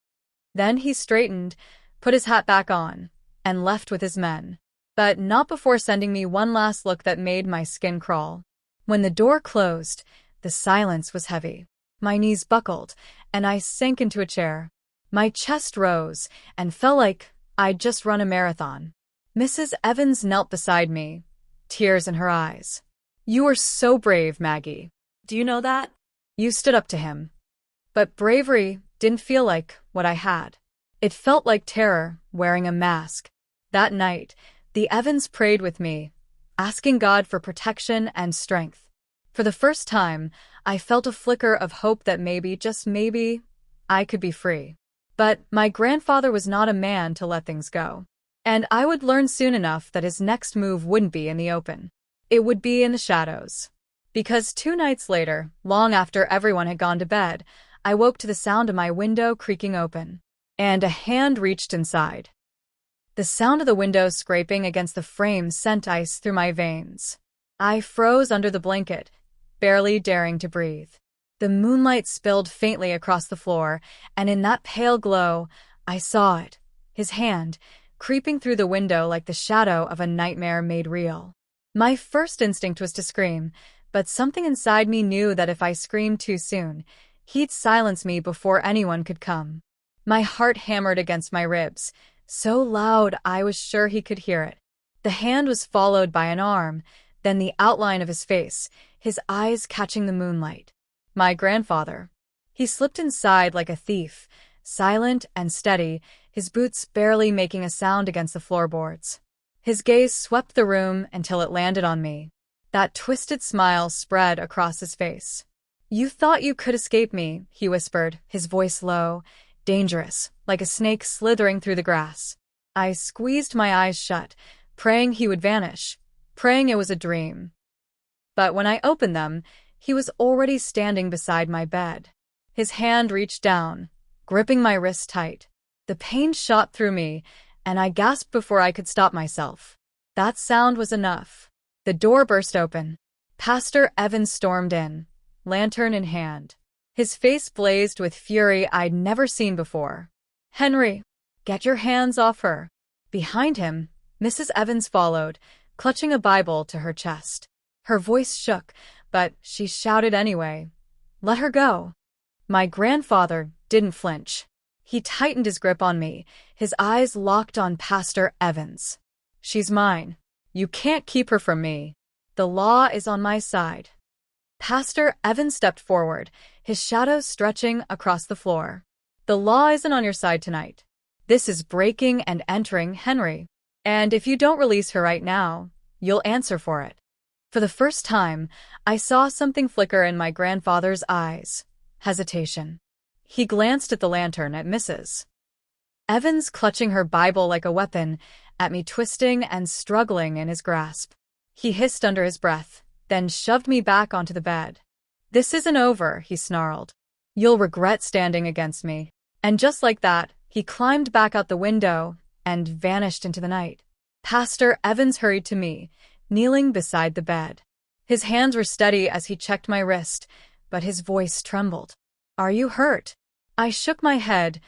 Then he straightened, put his hat back on, and left with his men. but not before sending me one last look that made my skin crawl. When the door closed, the silence was heavy. My knees buckled, and I sank into a chair. My chest rose and felt like I'd just run a marathon. Mrs. Evans knelt beside me, tears in her eyes. "You are so brave, Maggie." Do you know that? You stood up to him. But bravery didn't feel like what I had. It felt like terror wearing a mask. That night, the Evans prayed with me, asking God for protection and strength. For the first time, I felt a flicker of hope that maybe, just maybe, I could be free. But my grandfather was not a man to let things go. And I would learn soon enough that his next move wouldn't be in the open. It would be in the shadows. Because 2 nights later, long after everyone had gone to bed, I woke to the sound of my window creaking open, and a hand reached inside. The sound of the window scraping against the frame sent ice through my veins. I froze under the blanket, barely daring to breathe. The moonlight spilled faintly across the floor, and in that pale glow, I saw it, his hand, creeping through the window like the shadow of a nightmare made real. My first instinct was to scream, but something inside me knew that if I screamed too soon, he'd silence me before anyone could come. My heart hammered against my ribs, so loud I was sure he could hear it. The hand was followed by an arm, then the outline of his face, his eyes catching the moonlight. My grandfather. He slipped inside like a thief, silent and steady, his boots barely making a sound against the floorboards. His gaze swept the room until it landed on me. That twisted smile spread across his face. "You thought you could escape me," he whispered, his voice low, dangerous, like a snake slithering through the grass. I squeezed my eyes shut, praying he would vanish, praying it was a dream. But when I opened them, he was already standing beside my bed. His hand reached down, gripping my wrist tight. The pain shot through me, and I gasped before I could stop myself. That sound was enough. The door burst open. Pastor Evans stormed in, lantern in hand. His face blazed with fury I'd never seen before. "Henry, get your hands off her." Behind him, Mrs. Evans followed, clutching a Bible to her chest. Her voice shook, but she shouted anyway, "Let her go." My grandfather didn't flinch. He tightened his grip on me, his eyes locked on Pastor Evans. "She's mine. You can't keep her from me. The law is on my side." Pastor Evans stepped forward, his shadow stretching across the floor. "The law isn't on your side tonight. This is breaking and entering, Henry. And if you don't release her right now, you'll answer for it." For the first time, I saw something flicker in my grandfather's eyes. Hesitation. He glanced at the lantern at Mrs. Evans, clutching her Bible like a weapon, at me twisting and struggling in his grasp. He hissed under his breath, then shoved me back onto the bed. "This isn't over," he snarled. "You'll regret standing against me." And just like that, he climbed back out the window and vanished into the night. Pastor Evans hurried to me, kneeling beside the bed. His hands were steady as he checked my wrist, but his voice trembled. "Are you hurt?" I shook my head,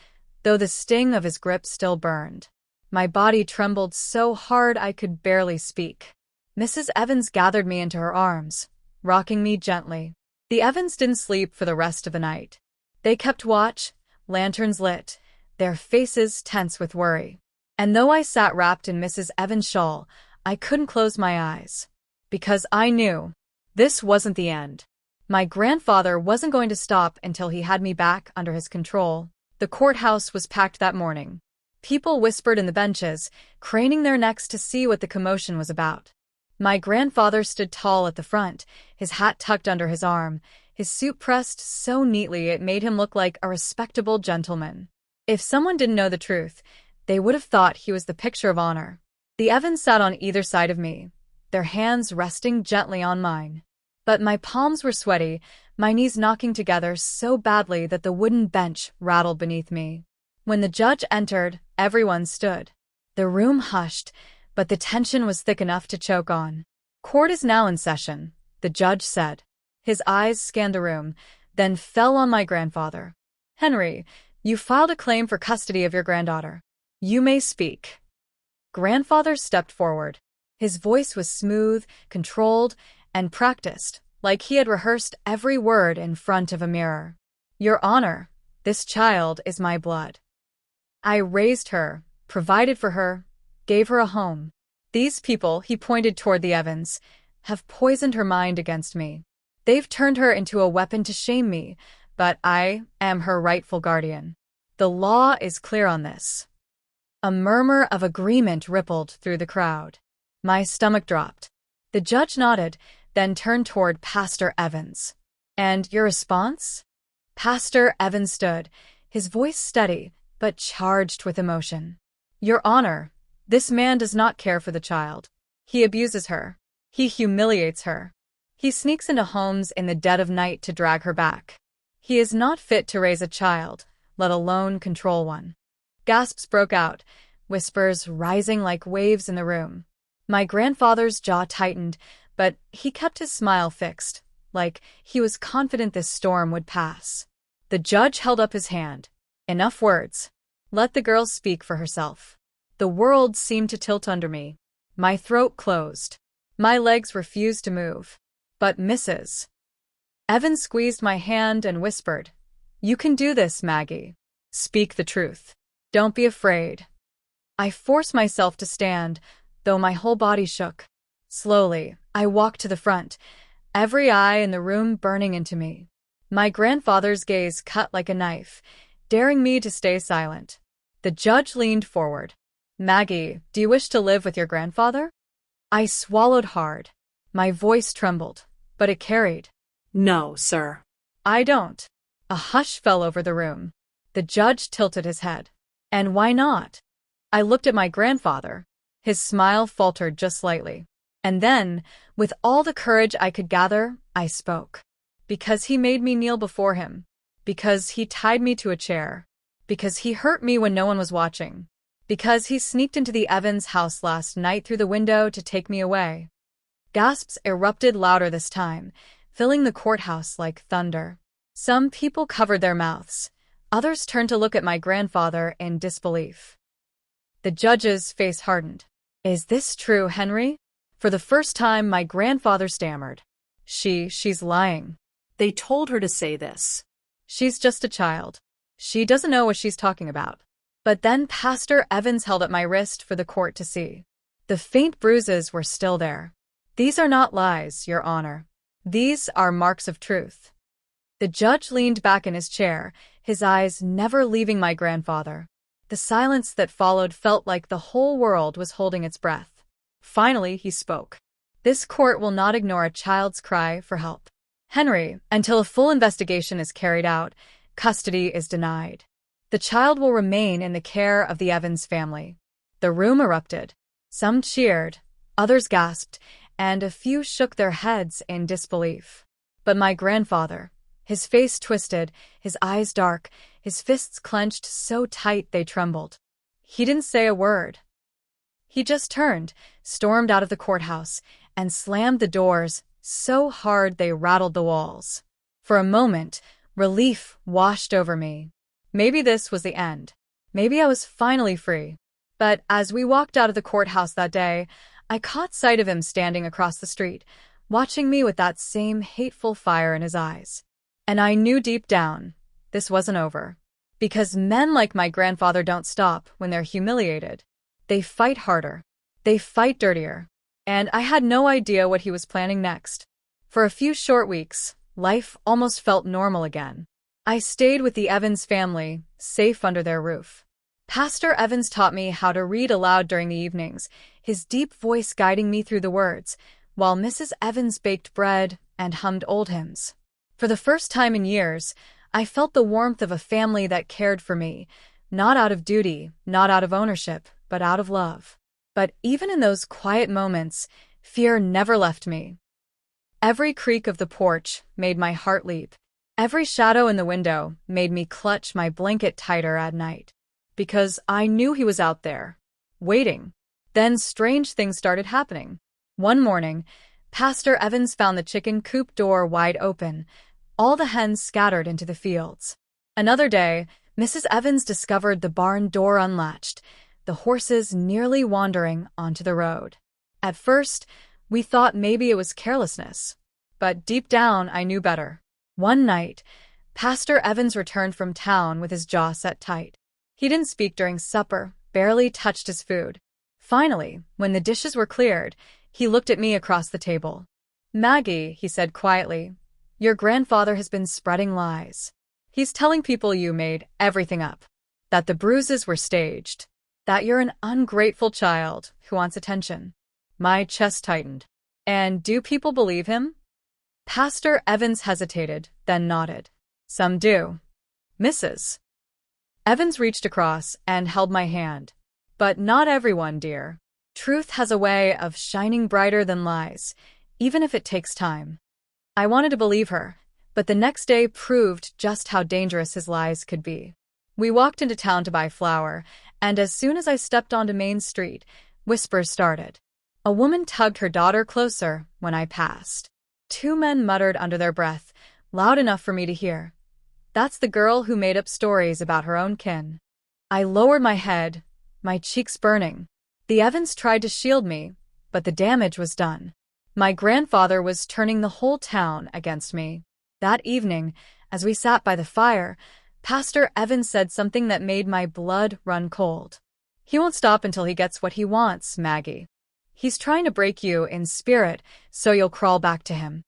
though the sting of his grip still burned. My body trembled so hard I could barely speak. Mrs. Evans gathered me into her arms, rocking me gently. The Evans didn't sleep for the rest of the night. They kept watch, lanterns lit, their faces tense with worry. And though I sat wrapped in Mrs. Evans' shawl, I couldn't close my eyes. Because I knew this wasn't the end. My grandfather wasn't going to stop until he had me back under his control. The courthouse was packed that morning. People whispered in the benches, craning their necks to see what the commotion was about. My grandfather stood tall at the front, his hat tucked under his arm, his suit pressed so neatly it made him look like a respectable gentleman. If someone didn't know the truth, they would have thought he was the picture of honor. The Evans sat on either side of me, their hands resting gently on mine. But my palms were sweaty, my knees knocking together so badly that the wooden bench rattled beneath me. When the judge entered, everyone stood. The room hushed, but the tension was thick enough to choke on. "Court is now in session," the judge said. His eyes scanned the room, then fell on my grandfather. "Henry, you filed a claim for custody of your granddaughter. You may speak." Grandfather stepped forward. His voice was smooth, controlled, and practiced, like he had rehearsed every word in front of a mirror. Your Honor, this child is my blood. I raised her, provided for her, gave her a home. These people, he pointed toward the Evans, have poisoned her mind against me. They've turned her into a weapon to shame me, but I am her rightful guardian. The law is clear on this. A murmur of agreement rippled through the crowd. My stomach dropped. The judge nodded, then turned toward Pastor Evans. And your response? Pastor Evans stood, his voice steady, but charged with emotion. Your Honor, this man does not care for the child. He abuses her. He humiliates her. He sneaks into homes in the dead of night to drag her back. He is not fit to raise a child, let alone control one. Gasps broke out, whispers rising like waves in the room. My grandfather's jaw tightened, but he kept his smile fixed, like he was confident this storm would pass. The judge held up his hand. Enough words. Let the girl speak for herself. The world seemed to tilt under me. My throat closed. My legs refused to move. But Mrs. Evans squeezed my hand and whispered, "You can do this, Maggie. Speak the truth. Don't be afraid." I forced myself to stand, though my whole body shook. Slowly, I walked to the front, every eye in the room burning into me. My grandfather's gaze cut like a knife, daring me to stay silent. The judge leaned forward. Maggie, do you wish to live with your grandfather? I swallowed hard. My voice trembled, but it carried. No, sir. I don't. A hush fell over the room. The judge tilted his head. And why not? I looked at my grandfather. His smile faltered just slightly. And then, with all the courage I could gather, I spoke. Because he made me kneel before him. Because he tied me to a chair. Because he hurt me when no one was watching. Because he sneaked into the Evans house last night through the window to take me away. Gasps erupted louder this time, filling the courthouse like thunder. Some people covered their mouths. Others turned to look at my grandfather in disbelief. The judge's face hardened. Is this true, Henry? For the first time, my grandfather stammered. She's lying. They told her to say this. She's just a child. She doesn't know what she's talking about. But then Pastor Evans held up my wrist for the court to see. The faint bruises were still there. These are not lies, Your Honor. These are marks of truth. The judge leaned back in his chair, his eyes never leaving my grandfather. The silence that followed felt like the whole world was holding its breath. Finally, he spoke. This court will not ignore a child's cry for help. Henry, until a full investigation is carried out, custody is denied. The child will remain in the care of the Evans family. The room erupted. Some cheered, others gasped, and a few shook their heads in disbelief. But my grandfather, his face twisted, his eyes dark, his fists clenched so tight they trembled. He didn't say a word. He just turned, stormed out of the courthouse, and slammed the doors so hard they rattled the walls. For a moment, relief washed over me. Maybe this was the end. Maybe I was finally free. But as we walked out of the courthouse that day, I caught sight of him standing across the street, watching me with that same hateful fire in his eyes. And I knew deep down, this wasn't over. Because men like my grandfather don't stop when they're humiliated. They fight harder. They fight dirtier. And I had no idea what he was planning next. For a few short weeks, life almost felt normal again. I stayed with the Evans family, safe under their roof. Pastor Evans taught me how to read aloud during the evenings, his deep voice guiding me through the words, while Mrs. Evans baked bread and hummed old hymns. For the first time in years, I felt the warmth of a family that cared for me, not out of duty, not out of ownership, but out of love. But even in those quiet moments, fear never left me. Every creak of the porch made my heart leap. Every shadow in the window made me clutch my blanket tighter at night. Because I knew he was out there, waiting. Then strange things started happening. One morning, Pastor Evans found the chicken coop door wide open, all the hens scattered into the fields. Another day, Mrs. Evans discovered the barn door unlatched, the horses nearly wandering onto the road. At first, we thought maybe it was carelessness, but deep down I knew better. One night, Pastor Evans returned from town with his jaw set tight. He didn't speak during supper, barely touched his food. Finally, when the dishes were cleared, he looked at me across the table. "Maggie," he said quietly, "your grandfather has been spreading lies. He's telling people you made everything up, that the bruises were staged, that you're an ungrateful child who wants attention." My chest tightened. "And do people believe him?" Pastor Evans hesitated, then nodded. "Some do." "Mrs. Evans reached across and held my hand. "But not everyone, dear. Truth has a way of shining brighter than lies, even if it takes time." I wanted to believe her, but the next day proved just how dangerous his lies could be. We walked into town to buy flour, and as soon as I stepped onto Main Street, whispers started. A woman tugged her daughter closer when I passed. Two men muttered under their breath, loud enough for me to hear. "That's the girl who made up stories about her own kin." I lowered my head, my cheeks burning. The Evans tried to shield me, but the damage was done. My grandfather was turning the whole town against me. That evening, as we sat by the fire, Pastor Evans said something that made my blood run cold. "He won't stop until he gets what he wants, Maggie. He's trying to break you in spirit so you'll crawl back to him."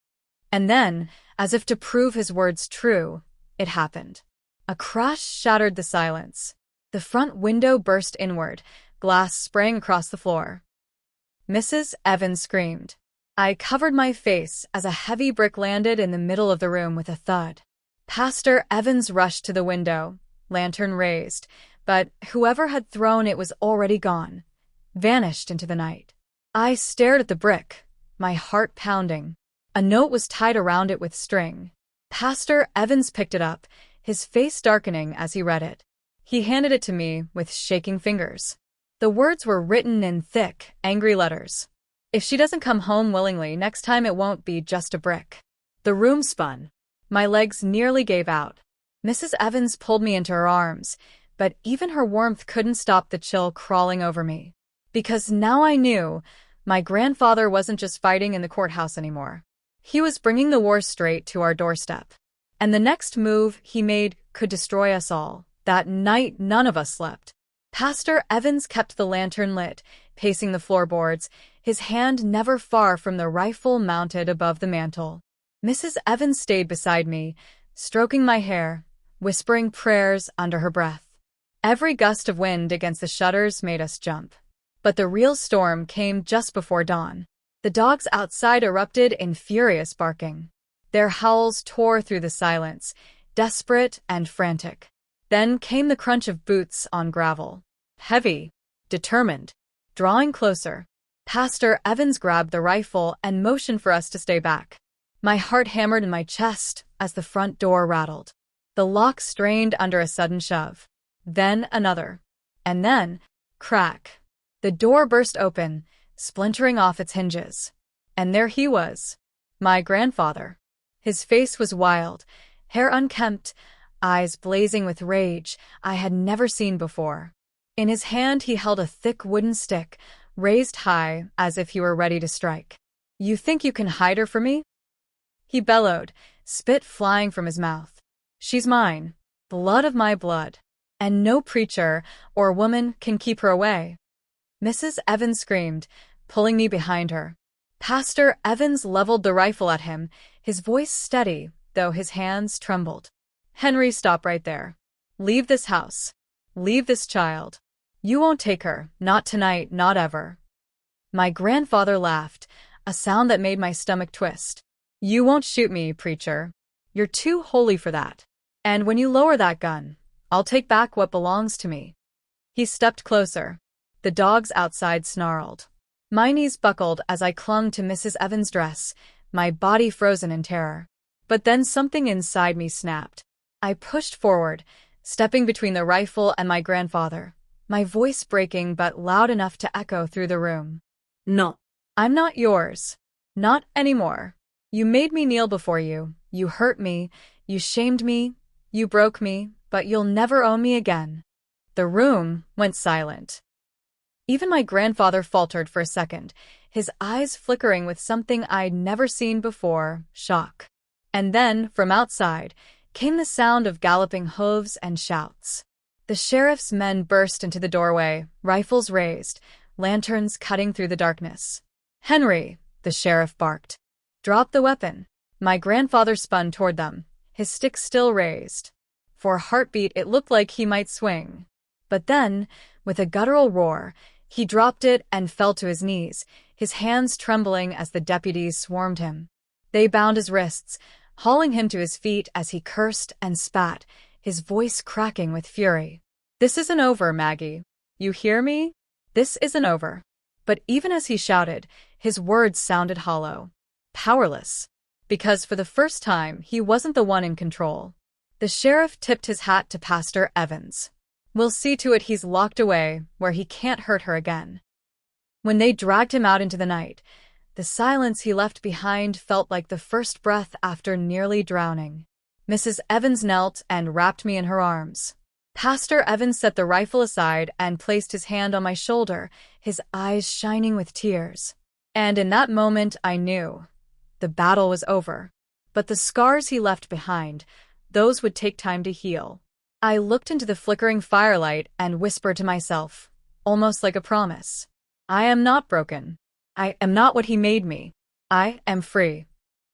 And then, as if to prove his words true, it happened. A crash shattered the silence. The front window burst inward, glass sprang across the floor. Mrs. Evans screamed. I covered my face as a heavy brick landed in the middle of the room with a thud. Pastor Evans rushed to the window, lantern raised, but whoever had thrown it was already gone, vanished into the night. I stared at the brick, my heart pounding. A note was tied around it with string. Pastor Evans picked it up, his face darkening as he read it. He handed it to me with shaking fingers. The words were written in thick, angry letters. "If she doesn't come home willingly, next time it won't be just a brick." The room spun. My legs nearly gave out. Mrs. Evans pulled me into her arms, but even her warmth couldn't stop the chill crawling over me. Because now I knew my grandfather wasn't just fighting in the courthouse anymore. He was bringing the war straight to our doorstep. And the next move he made could destroy us all. That night, none of us slept. Pastor Evans kept the lantern lit, pacing the floorboards, his hand never far from the rifle mounted above the mantel. Mrs. Evans stayed beside me, stroking my hair, whispering prayers under her breath. Every gust of wind against the shutters made us jump. But the real storm came just before dawn. The dogs outside erupted in furious barking. Their howls tore through the silence, desperate and frantic. Then came the crunch of boots on gravel. Heavy, determined, drawing closer. Pastor Evans grabbed the rifle and motioned for us to stay back. My heart hammered in my chest as the front door rattled. The lock strained under a sudden shove. Then another. And then, crack. The door burst open, splintering off its hinges. And there he was, my grandfather. His face was wild, hair unkempt, eyes blazing with rage I had never seen before. In his hand he held a thick wooden stick, raised high as if he were ready to strike. "You think you can hide her from me?" he bellowed, spit flying from his mouth. "She's mine, blood of my blood, and no preacher or woman can keep her away." Mrs. Evans screamed, pulling me behind her. Pastor Evans leveled the rifle at him, his voice steady, though his hands trembled. "Henry, stop right there. Leave this house. Leave this child. You won't take her, not tonight, not ever." My grandfather laughed, a sound that made my stomach twist. "You won't shoot me, preacher. You're too holy for that. And when you lower that gun, I'll take back what belongs to me." He stepped closer. The dogs outside snarled. My knees buckled as I clung to Mrs. Evans' dress, my body frozen in terror. But then something inside me snapped. I pushed forward, stepping between the rifle and my grandfather, my voice breaking but loud enough to echo through the room. No. "I'm not yours. Not anymore. You made me kneel before you. You hurt me. You shamed me. You broke me, but you'll never own me again." The room went silent. Even my grandfather faltered for a second, his eyes flickering with something I'd never seen before, shock. And then, from outside, came the sound of galloping hooves and shouts. The sheriff's men burst into the doorway, rifles raised, lanterns cutting through the darkness. "Henry," the sheriff barked. "Drop the weapon." My grandfather spun toward them, his stick still raised. For a heartbeat, it looked like he might swing. But then, with a guttural roar, he dropped it and fell to his knees, his hands trembling as the deputies swarmed him. They bound his wrists, hauling him to his feet as he cursed and spat, his voice cracking with fury. "This isn't over, Maggie. You hear me? This isn't over." But even as he shouted, his words sounded hollow, powerless, because for the first time he wasn't the one in control. The sheriff tipped his hat to Pastor Evans. "We'll see to it he's locked away where he can't hurt her again." When they dragged him out into the night, the silence he left behind felt like the first breath after nearly drowning. Mrs. Evans knelt and wrapped me in her arms. Pastor Evans set the rifle aside and placed his hand on my shoulder, his eyes shining with tears. And in that moment I knew the battle was over. But the scars he left behind, those would take time to heal. I looked into the flickering firelight and whispered to myself, almost like a promise. I am not broken. I am not what he made me. I am free.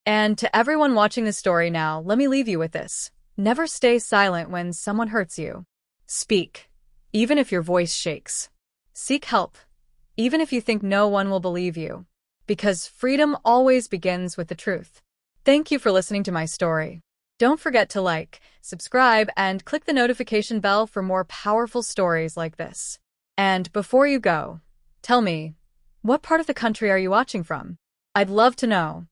And to everyone watching this story now, let me leave you with this. Never stay silent when someone hurts you. Speak, even if your voice shakes. Seek help, even if you think no one will believe you. Because freedom always begins with the truth. Thank you for listening to my story. Don't forget to like, subscribe, and click the notification bell for more powerful stories like this. And before you go, tell me, what part of the country are you watching from? I'd love to know.